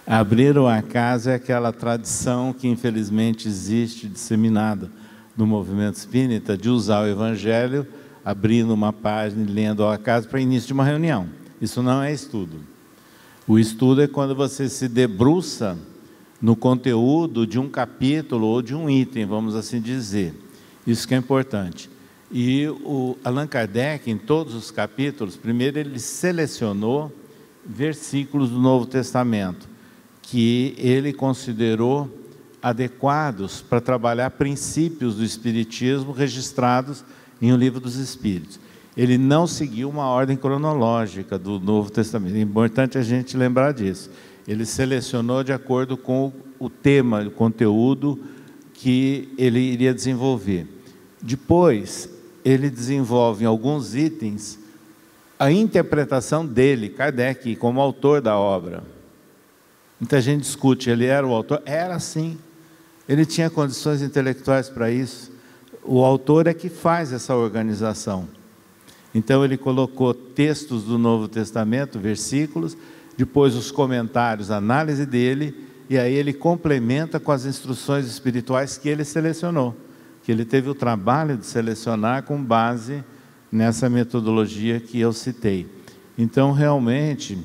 Abrir ao acaso é aquela tradição que infelizmente existe, disseminada no movimento espírita, de usar o Evangelho abrindo uma página e lendo ao acaso para início de uma reunião. Isso não é estudo. O estudo é quando você se debruça no conteúdo de um capítulo ou de um item, vamos assim dizer. Isso que é importante. E o Allan Kardec, em todos os capítulos, primeiro ele selecionou versículos do Novo Testamento que ele considerou adequados para trabalhar princípios do Espiritismo registrados em O Livro dos Espíritos. Ele não seguiu uma ordem cronológica do Novo Testamento. É importante a gente lembrar disso. Ele selecionou de acordo com o tema, o conteúdo que ele iria desenvolver. Depois, ele desenvolve em alguns itens a interpretação dele, Kardec, como autor da obra. Muita gente discute, ele era o autor? Era sim. Ele tinha condições intelectuais para isso. O autor é que faz essa organização. Então ele colocou textos do Novo Testamento, versículos, depois os comentários, a análise dele, e aí ele complementa com as instruções espirituais que ele selecionou, que ele teve o trabalho de selecionar com base nessa metodologia que eu citei. Então realmente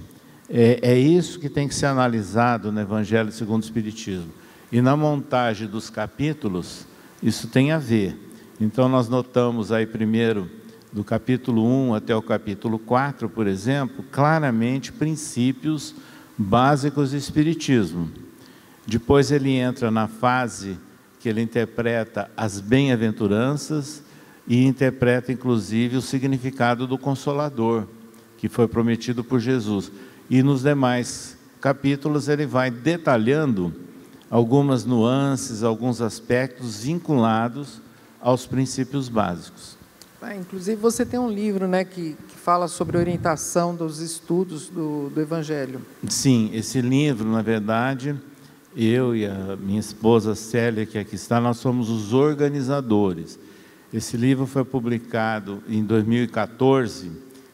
é isso que tem que ser analisado no Evangelho segundo o Espiritismo. E na montagem dos capítulos, isso tem a ver. Então nós notamos aí primeiro, do capítulo 1 até o capítulo 4, por exemplo, claramente princípios básicos do Espiritismo. Depois ele entra na fase que ele interpreta as bem-aventuranças e interpreta inclusive o significado do Consolador, que foi prometido por Jesus. E nos demais capítulos ele vai detalhando algumas nuances, alguns aspectos vinculados aos princípios básicos. Inclusive você tem um livro, né, que fala sobre a orientação dos estudos do Evangelho. Sim, esse livro, na verdade, eu e a minha esposa Célia, que aqui está, nós somos os organizadores. Esse livro foi publicado em 2014,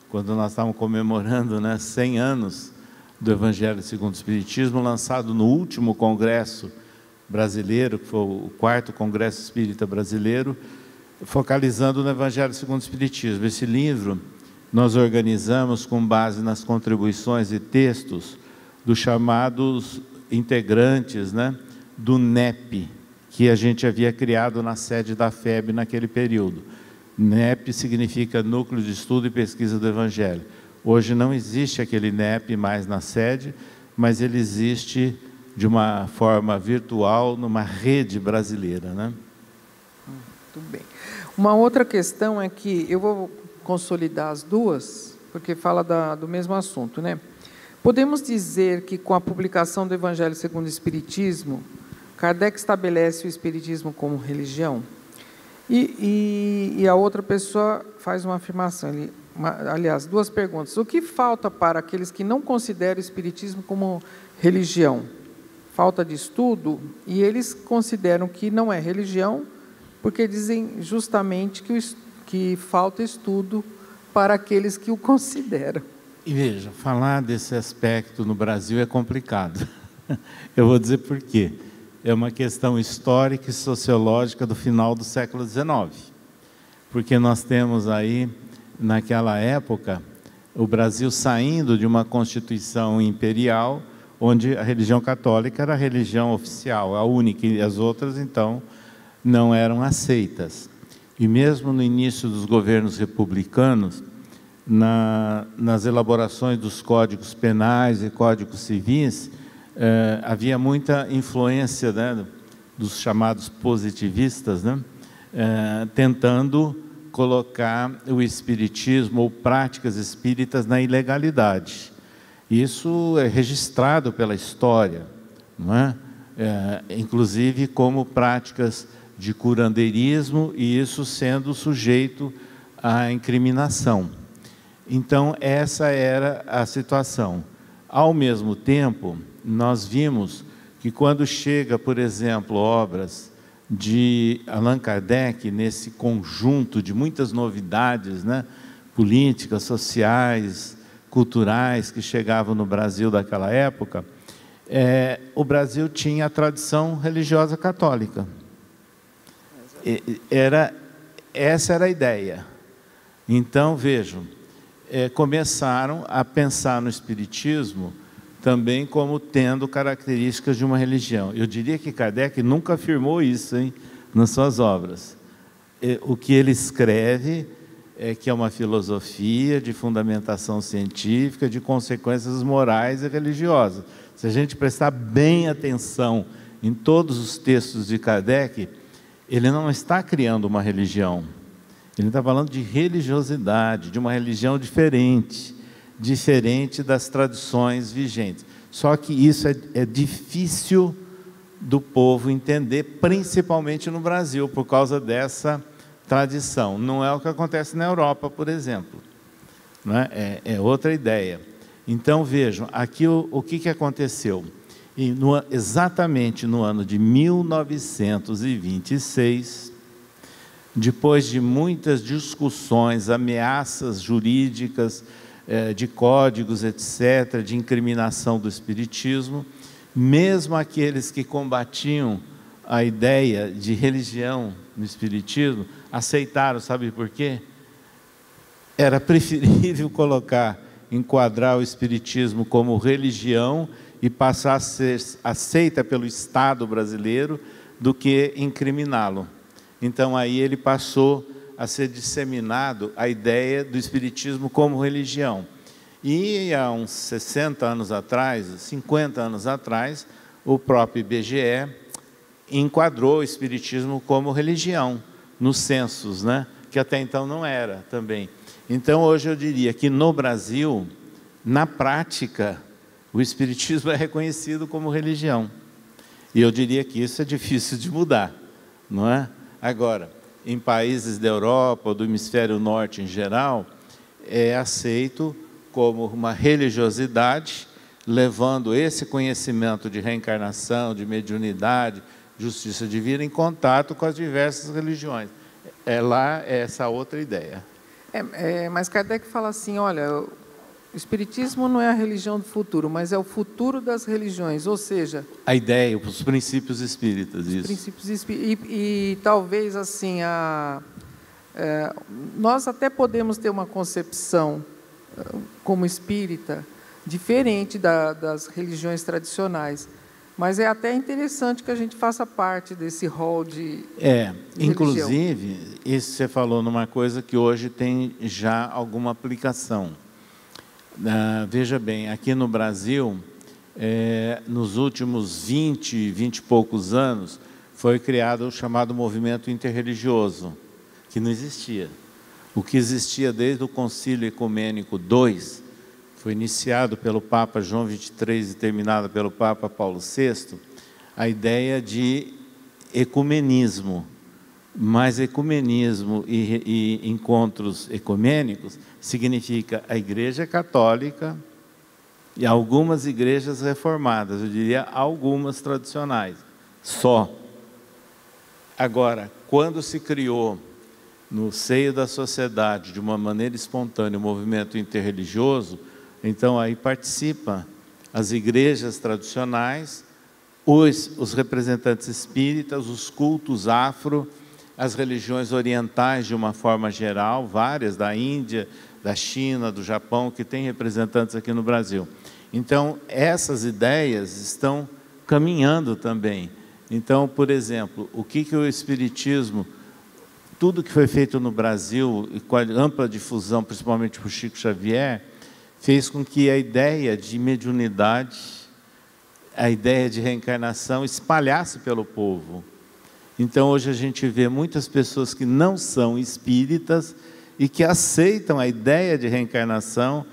quando nós estávamos comemorando 100 anos do Evangelho segundo o Espiritismo, lançado no último congresso brasileiro, que foi o 4º Congresso Espírita Brasileiro, focalizando no Evangelho segundo o Espiritismo. Esse livro nós organizamos com base nas contribuições e textos dos chamados integrantes do NEP, que a gente havia criado na sede da FEB naquele período. NEP significa Núcleo de Estudo e Pesquisa do Evangelho. Hoje não existe aquele NEP mais na sede, mas ele existe de uma forma virtual numa rede brasileira, Muito Tudo bem. Uma outra questão é que eu vou consolidar as duas, porque fala do mesmo assunto, né? Podemos dizer que, com a publicação do Evangelho segundo o Espiritismo, Kardec estabelece o Espiritismo como religião? E a outra pessoa faz uma afirmação, aliás, duas perguntas. O que falta para aqueles que não consideram o Espiritismo como religião? Falta de estudo? E eles consideram que não é religião, porque dizem justamente que falta estudo para aqueles que o consideram. E veja, falar desse aspecto no Brasil é complicado. Eu vou dizer por quê. É uma questão histórica e sociológica do final do século XIX. Porque nós temos aí, naquela época, o Brasil saindo de uma Constituição imperial, onde a religião católica era a religião oficial, a única, e as outras, então, não eram aceitas. E mesmo no início dos governos republicanos, nas elaborações dos códigos penais e códigos civis, havia muita influência, né, dos chamados positivistas, né, tentando colocar o espiritismo ou práticas espíritas na ilegalidade. Isso é registrado pela história, não é? Inclusive como práticas de curandeirismo, e isso sendo sujeito à incriminação. Então, essa era a situação. Ao mesmo tempo, nós vimos que quando chega, por exemplo, obras de Allan Kardec, nesse conjunto de muitas novidades, né, políticas, sociais, culturais, que chegavam no Brasil daquela época, o Brasil tinha a tradição religiosa católica. Essa era a ideia. Então, vejam, começaram a pensar no espiritismo também como tendo características de uma religião. Eu diria que Kardec nunca afirmou isso, hein, nas suas obras. O que ele escreve é que é uma filosofia de fundamentação científica, de consequências morais e religiosas. Se a gente prestar bem atenção em todos os textos de Kardec, ele não está criando uma religião. Ele está falando de religiosidade, de uma religião diferente das tradições vigentes. Só que isso é difícil do povo entender, principalmente no Brasil, por causa dessa tradição. Não é o que acontece na Europa, por exemplo. Não é? É outra ideia. Então, vejam, aqui o que aconteceu? Exatamente no ano de 1926, depois de muitas discussões, ameaças jurídicas, de códigos, etc., de incriminação do espiritismo, mesmo aqueles que combatiam a ideia de religião no espiritismo, aceitaram, sabe por quê? Era preferível enquadrar o espiritismo como religião e passar a ser aceita pelo Estado brasileiro do que incriminá-lo. Então, aí ele passou a ser disseminado a ideia do espiritismo como religião. E há uns 60 anos atrás, 50 anos atrás, o próprio IBGE enquadrou o espiritismo como religião, nos censos, né? Que até então não era também. Então, hoje eu diria que no Brasil, na prática, o espiritismo é reconhecido como religião. E eu diria que isso é difícil de mudar, não é? Agora, em países da Europa, ou do hemisfério norte em geral, é aceito como uma religiosidade, levando esse conhecimento de reencarnação, de mediunidade, justiça divina, em contato com as diversas religiões. Lá é essa outra ideia. Mas Kardec fala assim, olha, o espiritismo não é a religião do futuro, mas é o futuro das religiões, ou seja... A ideia, os princípios espíritas, isso. Os princípios espíritas, e talvez assim, nós até podemos ter uma concepção como espírita diferente das religiões tradicionais, mas é até interessante que a gente faça parte desse rol de inclusive, isso você falou numa coisa que hoje tem já alguma aplicação. Veja bem, aqui no Brasil, nos últimos 20 e poucos anos, foi criado o chamado movimento interreligioso, que não existia. O que existia desde o Concílio Ecumênico II, foi iniciado pelo Papa João XXIII e terminado pelo Papa Paulo VI, a ideia de ecumenismo. Mas ecumenismo e encontros ecumênicos significa a Igreja Católica e algumas igrejas reformadas, eu diria algumas tradicionais, só. Agora, quando se criou no seio da sociedade, de uma maneira espontânea, o movimento interreligioso, então aí participa as igrejas tradicionais, os representantes espíritas, os cultos afro, as religiões orientais de uma forma geral, várias, da Índia, da China, do Japão, que tem representantes aqui no Brasil. Então, essas ideias estão caminhando também. Então, por exemplo, o que o Espiritismo, tudo que foi feito no Brasil, e com a ampla difusão, principalmente por Chico Xavier, fez com que a ideia de mediunidade, a ideia de reencarnação espalhasse pelo povo. Então, hoje a gente vê muitas pessoas que não são espíritas e que aceitam a ideia de reencarnação,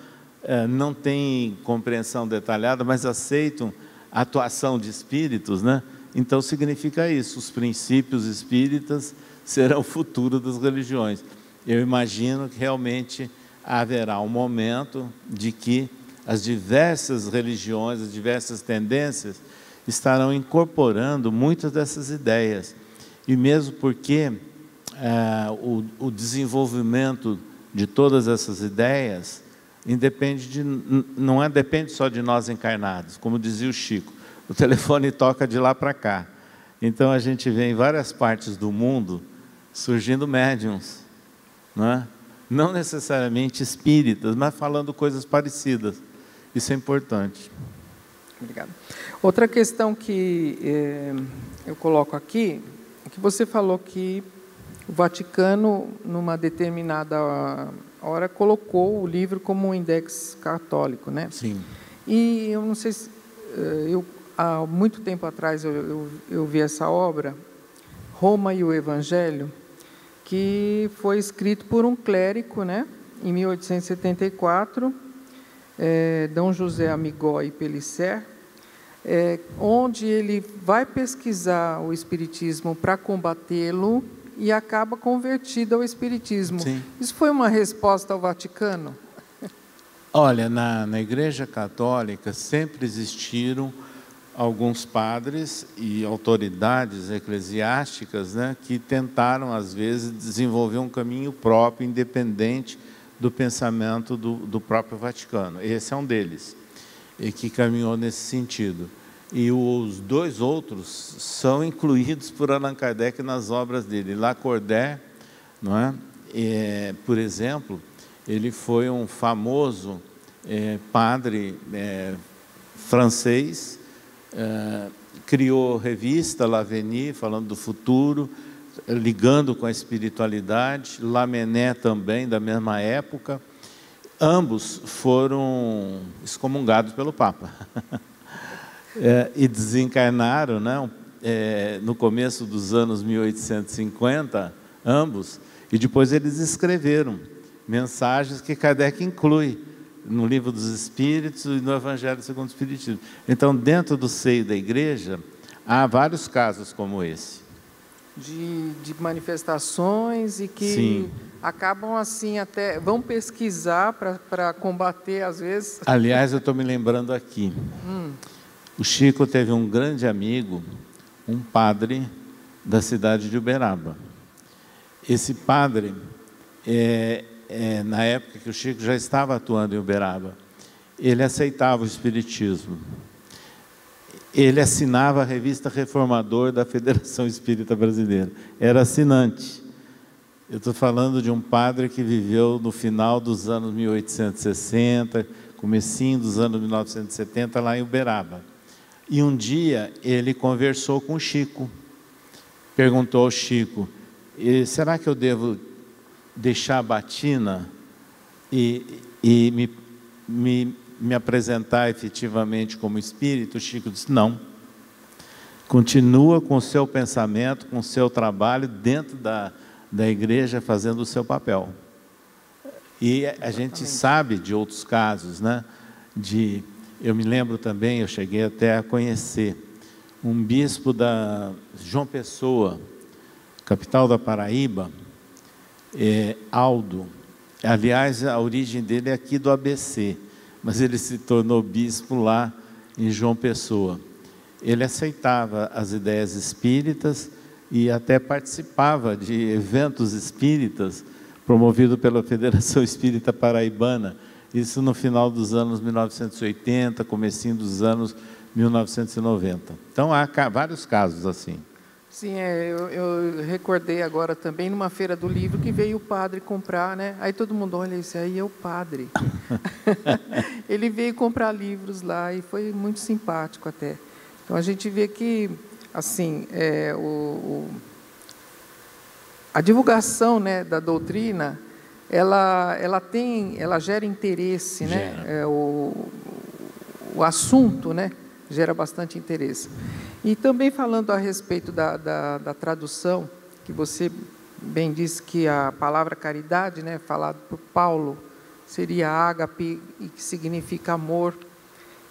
não têm compreensão detalhada, mas aceitam a atuação de espíritos, né? Então, significa isso, os princípios espíritas serão o futuro das religiões. Eu imagino que realmente haverá um momento de que as diversas religiões, as diversas tendências estarão incorporando muitas dessas ideias. E mesmo porque o desenvolvimento de todas essas ideias não depende só de nós encarnados, como dizia o Chico, o telefone toca de lá para cá. Então a gente vê em várias partes do mundo surgindo médiuns, não necessariamente espíritas, mas falando coisas parecidas. Isso é importante. Obrigado. Outra questão que eu coloco aqui, é que você falou que o Vaticano, numa determinada hora, colocou o livro como um index católico, né? Sim. E eu não sei se... há muito tempo atrás eu vi essa obra, Roma e o Evangelho, que foi escrito por um clérigo, né? Em 1874, Dom José Amigó e Pellicer, onde ele vai pesquisar o espiritismo para combatê-lo e acaba convertido ao espiritismo. Sim. Isso foi uma resposta ao Vaticano? Olha, na Igreja Católica sempre existiram alguns padres e autoridades eclesiásticas, né, que tentaram, às vezes, desenvolver um caminho próprio, independente do pensamento do próprio Vaticano. Esse é um deles, e que caminhou nesse sentido. E os dois outros são incluídos por Allan Kardec nas obras dele. Lacordaire, não é? Por exemplo, ele foi um famoso padre francês, criou revista L'Avenir, falando do futuro, ligando com a espiritualidade. Lamennais também, da mesma época. Ambos foram excomungados pelo Papa. E desencarnaram, né, no começo dos anos 1850, ambos, e depois eles escreveram mensagens que Kardec inclui no Livro dos Espíritos e no Evangelho segundo o Espiritismo. Então, dentro do seio da igreja, há vários casos como esse. De manifestações e que Sim. acabam assim, até vão pesquisar para combater, às vezes. Aliás, eu estou me lembrando aqui. O Chico teve um grande amigo, um padre da cidade de Uberaba. Esse padre, na época que o Chico já estava atuando em Uberaba, ele aceitava o espiritismo. Ele assinava a revista Reformador da Federação Espírita Brasileira. Era assinante. Eu estou falando de um padre que viveu no final dos anos 1860, comecinho dos anos 1970, lá em Uberaba. E um dia ele conversou com o Chico. Perguntou ao Chico: será que eu devo deixar a batina e me apresentar efetivamente como espírito? O Chico disse: não. continua com o seu pensamento, com o seu trabalho dentro da igreja, fazendo o seu papel. E a gente sabe de outros casos, né? Eu me lembro também, eu cheguei até a conhecer um bispo da João Pessoa, capital da Paraíba, Aldo. Aliás, a origem dele é aqui do ABC, mas ele se tornou bispo lá em João Pessoa. Ele aceitava as ideias espíritas e até participava de eventos espíritas promovido pela Federação Espírita Paraibana, isso no final dos anos 1980, comecinho dos anos 1990. Então, há vários casos assim. Sim, eu recordei agora também, numa feira do livro, que veio o padre comprar, né? Aí todo mundo, olha, esse aí é o padre. Ele veio comprar livros lá e foi muito simpático até. Então, a gente vê que, assim, a divulgação, né, da doutrina, ela gera interesse, né? O assunto, né, gera bastante interesse. E também falando a respeito da tradução, que você bem disse que a palavra caridade, né, falado por Paulo, seria ágape, e que significa amor,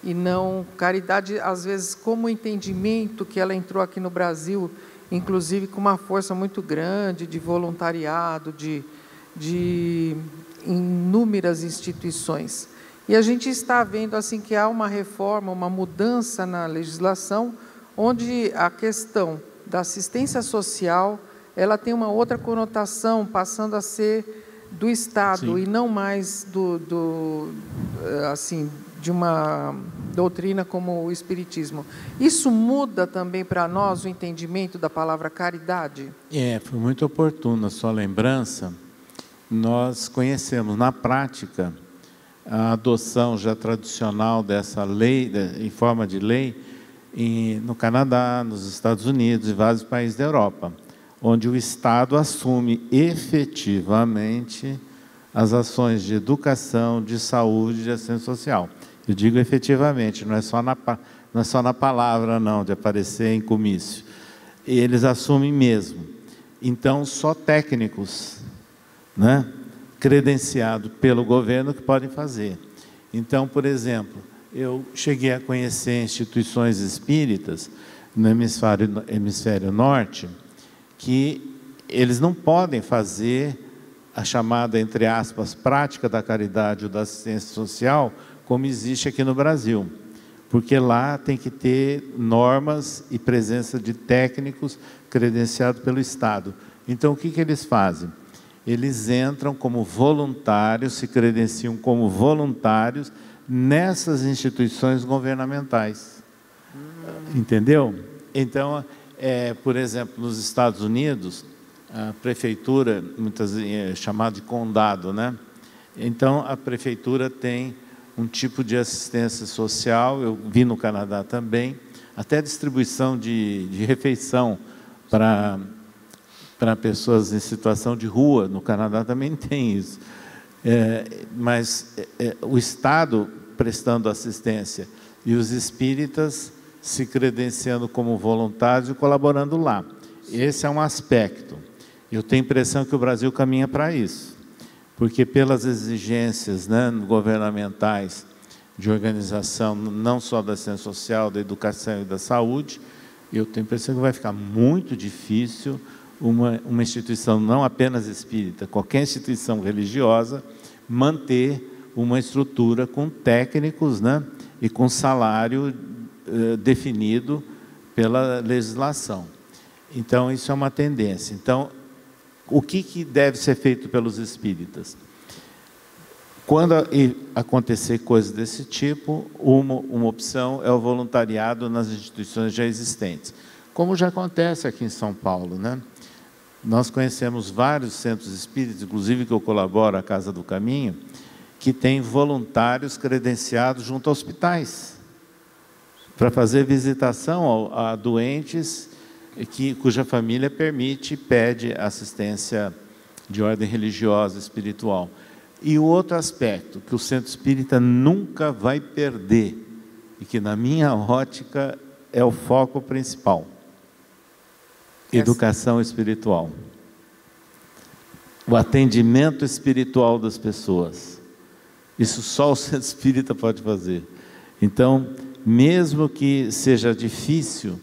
e não caridade, às vezes, como entendimento que ela entrou aqui no Brasil, inclusive com uma força muito grande de voluntariado, de inúmeras instituições. E a gente está vendo assim que há uma reforma, uma mudança na legislação, onde a questão da assistência social, ela tem uma outra conotação, passando a ser do Estado. Sim. E não mais assim, de uma doutrina como o Espiritismo. Isso muda também para nós o entendimento da palavra caridade? Foi muito oportuna a sua lembrança. Nós conhecemos na prática a adoção já tradicional dessa lei, em forma de lei, no Canadá, nos Estados Unidos e vários países da Europa, onde o Estado assume efetivamente as ações de educação, de saúde, de assistência social. Eu digo efetivamente, não é só na palavra, não, de aparecer em comício. Eles assumem mesmo. Então, só técnicos, né, credenciados pelo governo que podem fazer. Então, por exemplo, eu cheguei a conhecer instituições espíritas no hemisfério norte, que eles não podem fazer a chamada, entre aspas, prática da caridade ou da assistência social, como existe aqui no Brasil, porque lá tem que ter normas e presença de técnicos credenciados pelo Estado. Então, o que eles fazem? Eles entram como voluntários, se credenciam como voluntários nessas instituições governamentais. Entendeu? Então, por exemplo, nos Estados Unidos, a prefeitura, muitas vezes chamada de condado, né? Então, a prefeitura tem um tipo de assistência social, eu vi no Canadá também, até distribuição de refeição para pessoas em situação de rua, no Canadá também tem isso. Mas o Estado prestando assistência e os espíritas se credenciando como voluntários e colaborando lá. Esse é um aspecto. Eu tenho a impressão que o Brasil caminha para isso, porque pelas exigências, né, governamentais de organização, não só da assistência social, da educação e da saúde, eu tenho a impressão que vai ficar muito difícil uma instituição não apenas espírita, qualquer instituição religiosa, manter uma estrutura com técnicos, né, e com salário definido pela legislação. Então, isso é uma tendência. Então, o que deve ser feito pelos espíritas? Quando acontecer coisas desse tipo, uma opção é o voluntariado nas instituições já existentes, como já acontece aqui em São Paulo, né? Nós conhecemos vários centros espíritas, inclusive que eu colaboro, a Casa do Caminho, que tem voluntários credenciados junto a hospitais, para fazer visitação a doentes cuja família permite e pede assistência de ordem religiosa, espiritual. E o outro aspecto, que o centro espírita nunca vai perder, e que na minha ótica é o foco principal. Educação espiritual. O atendimento espiritual das pessoas. Isso só o centro espírita pode fazer. Então, mesmo que seja difícil,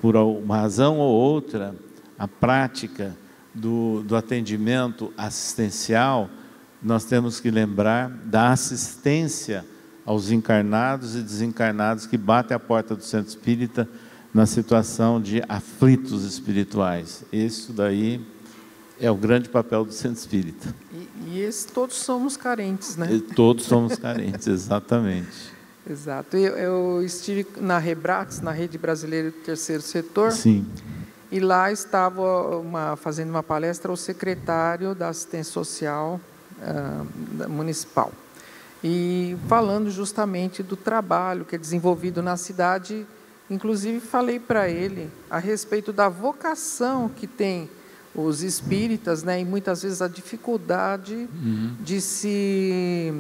por uma razão ou outra, a prática do atendimento assistencial, nós temos que lembrar da assistência aos encarnados e desencarnados que batem a porta do centro espírita na situação de aflitos espirituais. Isso daí é o grande papel do centro espírita. E todos somos carentes, né? Todos somos carentes, exatamente. Exato. Eu estive na Rebrax, na Rede Brasileira do Terceiro Setor. Sim. E lá estava fazendo uma palestra o secretário da Assistência Social Municipal. E falando justamente do trabalho que é desenvolvido na cidade. Inclusive, falei para ele a respeito da vocação que tem os espíritas, né, e muitas vezes a dificuldade de se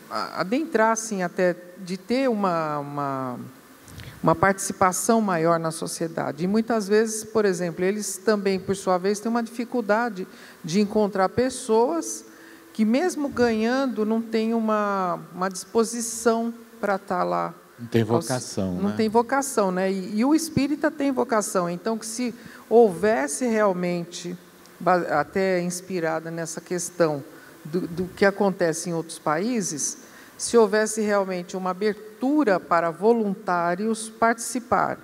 adentrar, assim, até de ter uma participação maior na sociedade. E muitas vezes, por exemplo, eles também, por sua vez, têm uma dificuldade de encontrar pessoas que, mesmo ganhando, não têm uma disposição para estar lá. Não tem vocação, não tem vocação, né? E o espírita tem vocação. Então, que se houvesse realmente, até inspirada nessa questão do que acontece em outros países, se houvesse realmente uma abertura para voluntários participarem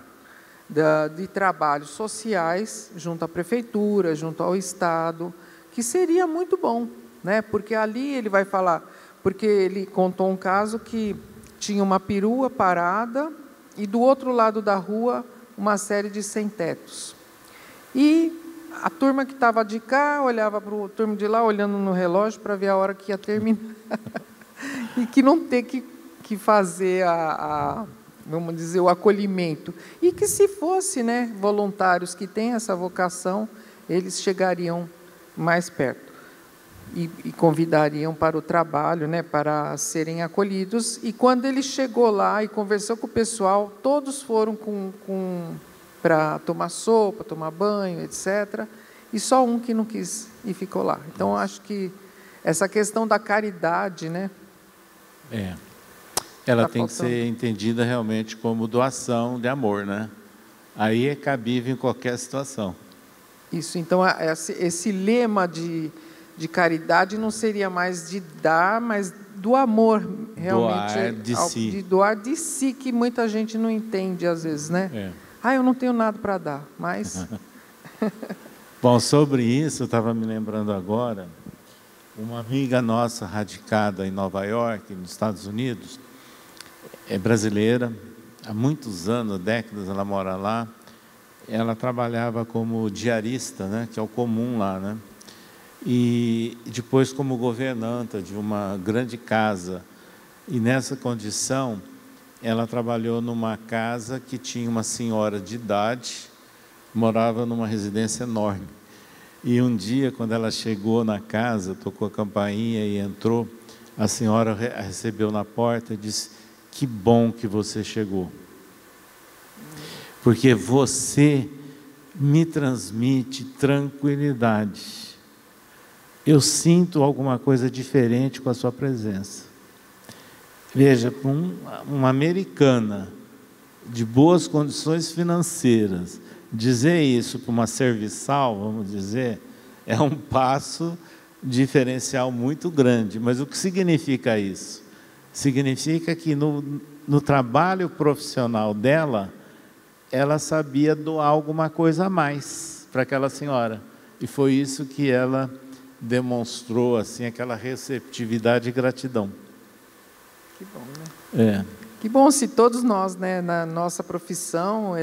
de trabalhos sociais junto à prefeitura, junto ao Estado, que seria muito bom, né? Porque ali ele vai falar, porque ele contou um caso que tinha uma perua parada e do outro lado da rua uma série de sem-tetos. E a turma que estava de cá olhava para o turma de lá, olhando no relógio para ver a hora que ia terminar. E que não ter que fazer vamos dizer, o acolhimento. E que se fosse, né, voluntários que têm essa vocação, eles chegariam mais perto. E convidariam para o trabalho, né, para serem acolhidos. E quando ele chegou lá e conversou com o pessoal, todos foram para tomar sopa, tomar banho, etc. E só um que não quis e ficou lá. Então, acho que essa questão da caridade, né? Ela tem que ser entendida realmente como doação de amor, né? Aí é cabível em qualquer situação. Isso, então, esse lema de caridade não seria mais de dar, mas do amor, realmente. Doar de si. De doar de si, que muita gente não entende às vezes, né? Eu não tenho nada para dar, mas... Bom, sobre isso, eu estava me lembrando agora, uma amiga nossa, radicada em Nova York, nos Estados Unidos, é brasileira, há muitos anos, décadas, ela mora lá, ela trabalhava como diarista, né, que é o comum lá, né? E depois como governanta de uma grande casa. E nessa condição, ela trabalhou numa casa que tinha uma senhora de idade, morava numa residência enorme. E um dia, quando ela chegou na casa, tocou a campainha e entrou, a senhora a recebeu na porta e disse: "Que bom que você chegou, porque você me transmite tranquilidade. Eu sinto alguma coisa diferente com a sua presença." Veja, para uma americana de boas condições financeiras, dizer isso para uma serviçal, vamos dizer, é um passo diferencial muito grande. Mas o que significa isso? Significa que no trabalho profissional dela, ela sabia doar alguma coisa a mais para aquela senhora. E foi isso que ela demonstrou, assim, aquela receptividade e gratidão. Que bom, né? Que bom se todos nós, né, na nossa profissão,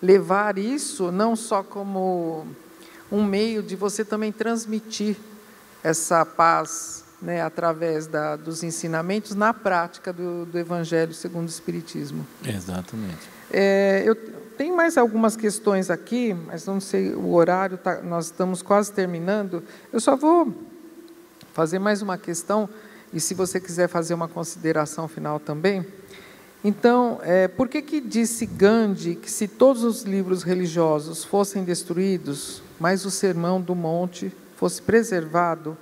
levar isso não só como um meio de você também transmitir essa paz, né, através dos ensinamentos na prática do Evangelho segundo o Espiritismo. Exatamente. Eu tenho mais algumas questões aqui, mas não sei o horário, nós estamos quase terminando. Eu só vou fazer mais uma questão, e se você quiser fazer uma consideração final também. Então, por que disse Gandhi que se todos os livros religiosos fossem destruídos, mas o Sermão do Monte fosse preservado,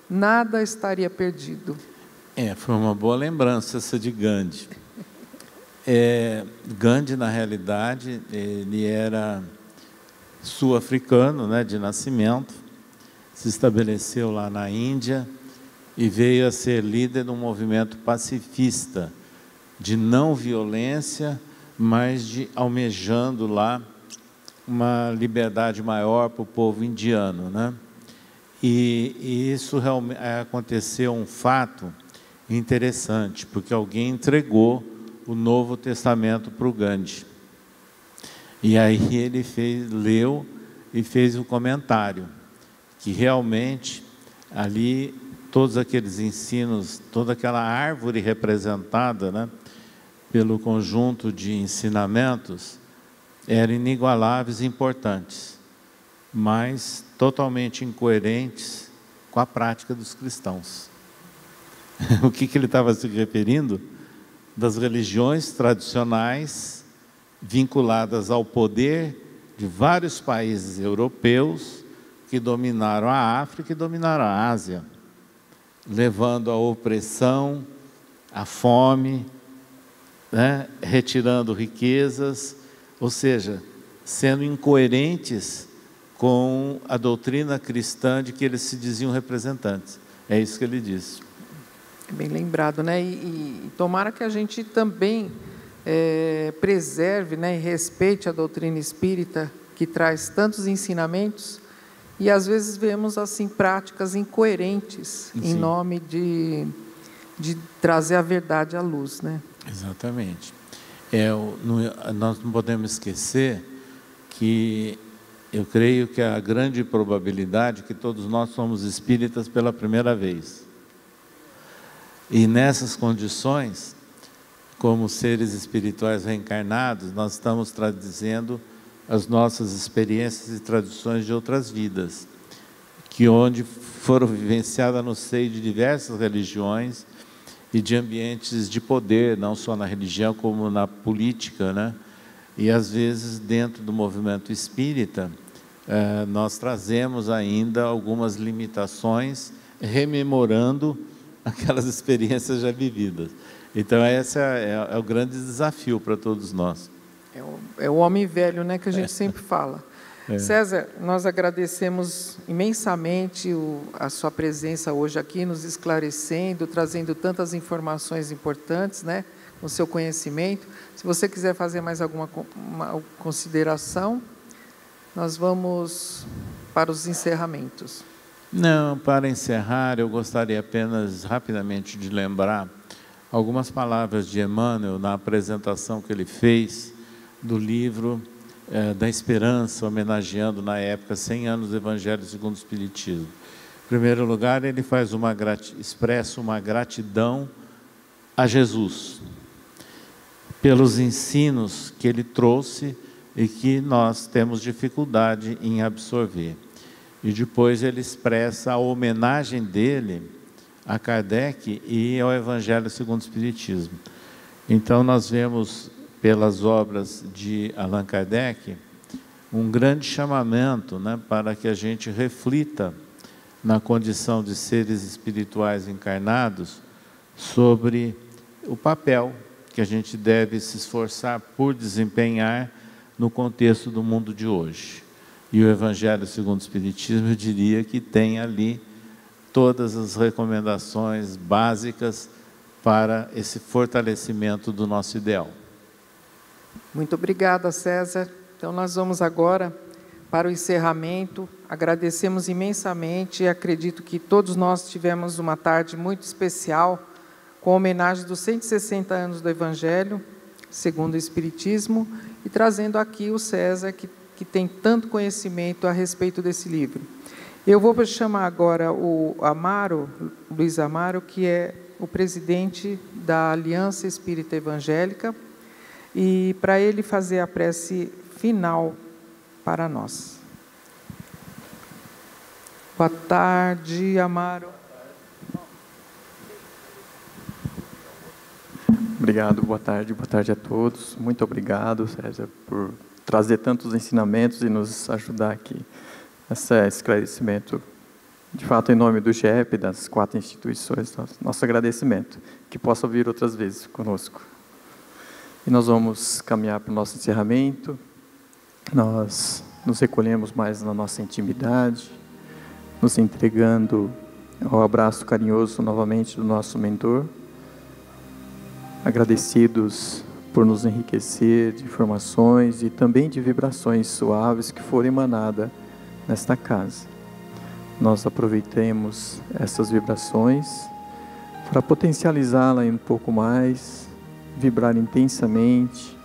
nada estaria perdido? Foi uma boa lembrança essa de Gandhi. Gandhi, na realidade, ele era sul-africano, né, de nascimento, se estabeleceu lá na Índia e veio a ser líder de um movimento pacifista, de não violência, mas de almejando lá uma liberdade maior para o povo indiano, né? E isso realmente aconteceu um fato interessante, porque alguém entregou o Novo Testamento para o Gandhi. E aí ele leu e fez um comentário, que realmente ali todos aqueles ensinos, toda aquela árvore representada, né, pelo conjunto de ensinamentos, eram inigualáveis e importantes, mas totalmente incoerentes com a prática dos cristãos. O que ele estava se referindo? Das religiões tradicionais vinculadas ao poder de vários países europeus que dominaram a África e dominaram a Ásia, levando à opressão, à fome, né, retirando riquezas, ou seja, sendo incoerentes com a doutrina cristã de que eles se diziam representantes. É isso que ele disse. Bem lembrado, né? E tomara que a gente também preserve, né, e respeite a doutrina espírita, que traz tantos ensinamentos, e às vezes vemos assim práticas incoerentes. Sim. Em nome de trazer a verdade à luz, né? Exatamente. Nós não podemos esquecer que eu creio que a grande probabilidade é que todos nós somos espíritas pela primeira vez. E nessas condições, como seres espirituais reencarnados, nós estamos trazendo as nossas experiências e tradições de outras vidas, que onde foram vivenciadas no seio de diversas religiões e de ambientes de poder, não só na religião como na política, né? E às vezes dentro do movimento espírita, nós trazemos ainda algumas limitações, rememorando aquelas experiências já vividas. Então esse é o grande desafio para todos nós. É o homem velho, né, que a gente sempre fala. César, nós agradecemos imensamente a sua presença hoje aqui, nos esclarecendo, trazendo tantas informações importantes, né, com o seu conhecimento. Se você quiser fazer mais alguma consideração, nós vamos para os encerramentos. Não, para encerrar, eu gostaria apenas rapidamente de lembrar algumas palavras de Emmanuel na apresentação que ele fez do livro da Esperança, homenageando na época 100 anos do Evangelho segundo o Espiritismo. Em primeiro lugar, ele expressa uma gratidão a Jesus pelos ensinos que ele trouxe e que nós temos dificuldade em absorver. E depois ele expressa a homenagem dele a Kardec e ao Evangelho segundo o Espiritismo. Então nós vemos pelas obras de Allan Kardec um grande chamamento, né, para que a gente reflita na condição de seres espirituais encarnados sobre o papel que a gente deve se esforçar por desempenhar no contexto do mundo de hoje. E o Evangelho segundo o Espiritismo, eu diria que tem ali todas as recomendações básicas para esse fortalecimento do nosso ideal. Muito obrigada, César. Então, nós vamos agora para o encerramento. Agradecemos imensamente e acredito que todos nós tivemos uma tarde muito especial, com a homenagem dos 160 anos do Evangelho segundo o Espiritismo, e trazendo aqui o César, que tem tanto conhecimento a respeito desse livro. Eu vou chamar agora o Amaro, Luiz Amaro, que é o presidente da Aliança Espírita Evangélica, e para ele fazer a prece final para nós. Boa tarde, Amaro. Obrigado, boa tarde a todos. Muito obrigado, César, por trazer tantos ensinamentos e nos ajudar aqui nesse esclarecimento. De fato, em nome do GEP, das 4 instituições, nosso agradecimento, que possa vir outras vezes conosco. E nós vamos caminhar para o nosso encerramento. Nós nos recolhemos mais na nossa intimidade, nos entregando ao abraço carinhoso novamente do nosso mentor, agradecidos por nos enriquecer de informações e também de vibrações suaves que foram emanadas nesta casa. Nós aproveitemos essas vibrações para potencializá-la um pouco mais, vibrar intensamente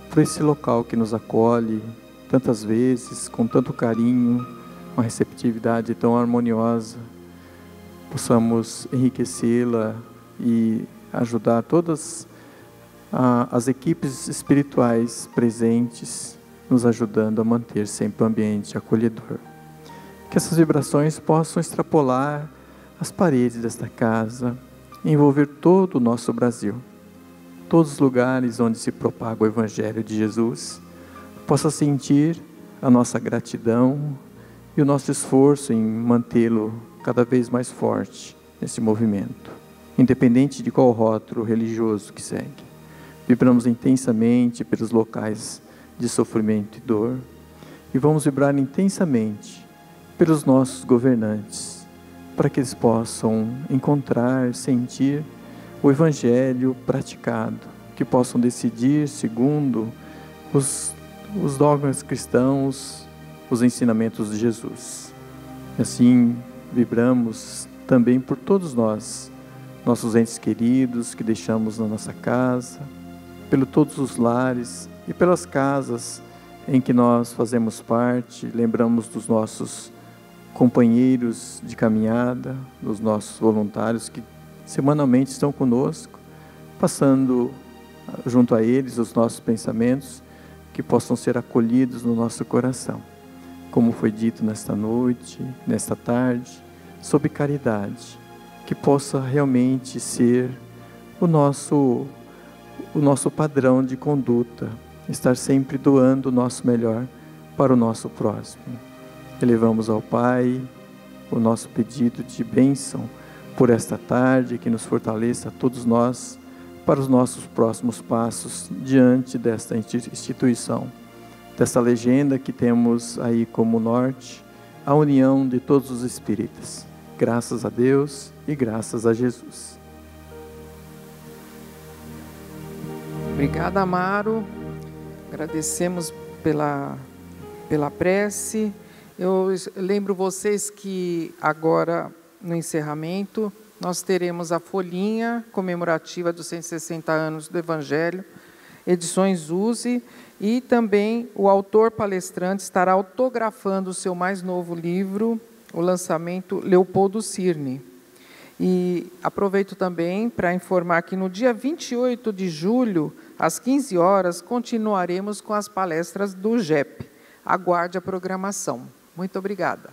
por esse local que nos acolhe tantas vezes, com tanto carinho, uma receptividade tão harmoniosa. Possamos enriquecê-la e ajudar todas as equipes espirituais presentes, nos ajudando a manter sempre o ambiente acolhedor. Que essas vibrações possam extrapolar as paredes desta casa, envolver todo o nosso Brasil, todos os lugares onde se propaga o Evangelho de Jesus, possa sentir a nossa gratidão e o nosso esforço em mantê-lo cada vez mais forte nesse movimento, independente de qual rótulo religioso que segue. Vibramos intensamente pelos locais de sofrimento e dor e vamos vibrar intensamente pelos nossos governantes, para que eles possam encontrar, sentir o Evangelho praticado, que possam decidir segundo os dogmas cristãos, os ensinamentos de Jesus. E assim vibramos também por todos nós, nossos entes queridos que deixamos na nossa casa, pelos todos os lares e pelas casas em que nós fazemos parte, lembramos dos nossos companheiros de caminhada, dos nossos voluntários que semanalmente estão conosco, passando junto a eles os nossos pensamentos, que possam ser acolhidos no nosso coração, como foi dito nesta noite, nesta tarde, sob caridade, que possa realmente ser o nosso padrão de conduta, estar sempre doando o nosso melhor para o nosso próximo. Elevamos ao Pai o nosso pedido de bênção por esta tarde, que nos fortaleça a todos nós para os nossos próximos passos diante desta instituição, dessa legenda que temos aí como norte, a união de todos os espíritas. Graças a Deus e graças a Jesus. Obrigada, Amaro. Agradecemos pela prece. Eu lembro vocês que agora, no encerramento, nós teremos a folhinha comemorativa dos 160 anos do Evangelho, edições USE, e também o autor palestrante estará autografando o seu mais novo livro, o lançamento Leopoldo Cirne. E aproveito também para informar que no dia 28 de julho, às 15 horas, continuaremos com as palestras do GEP. Aguarde a programação. Muito obrigada.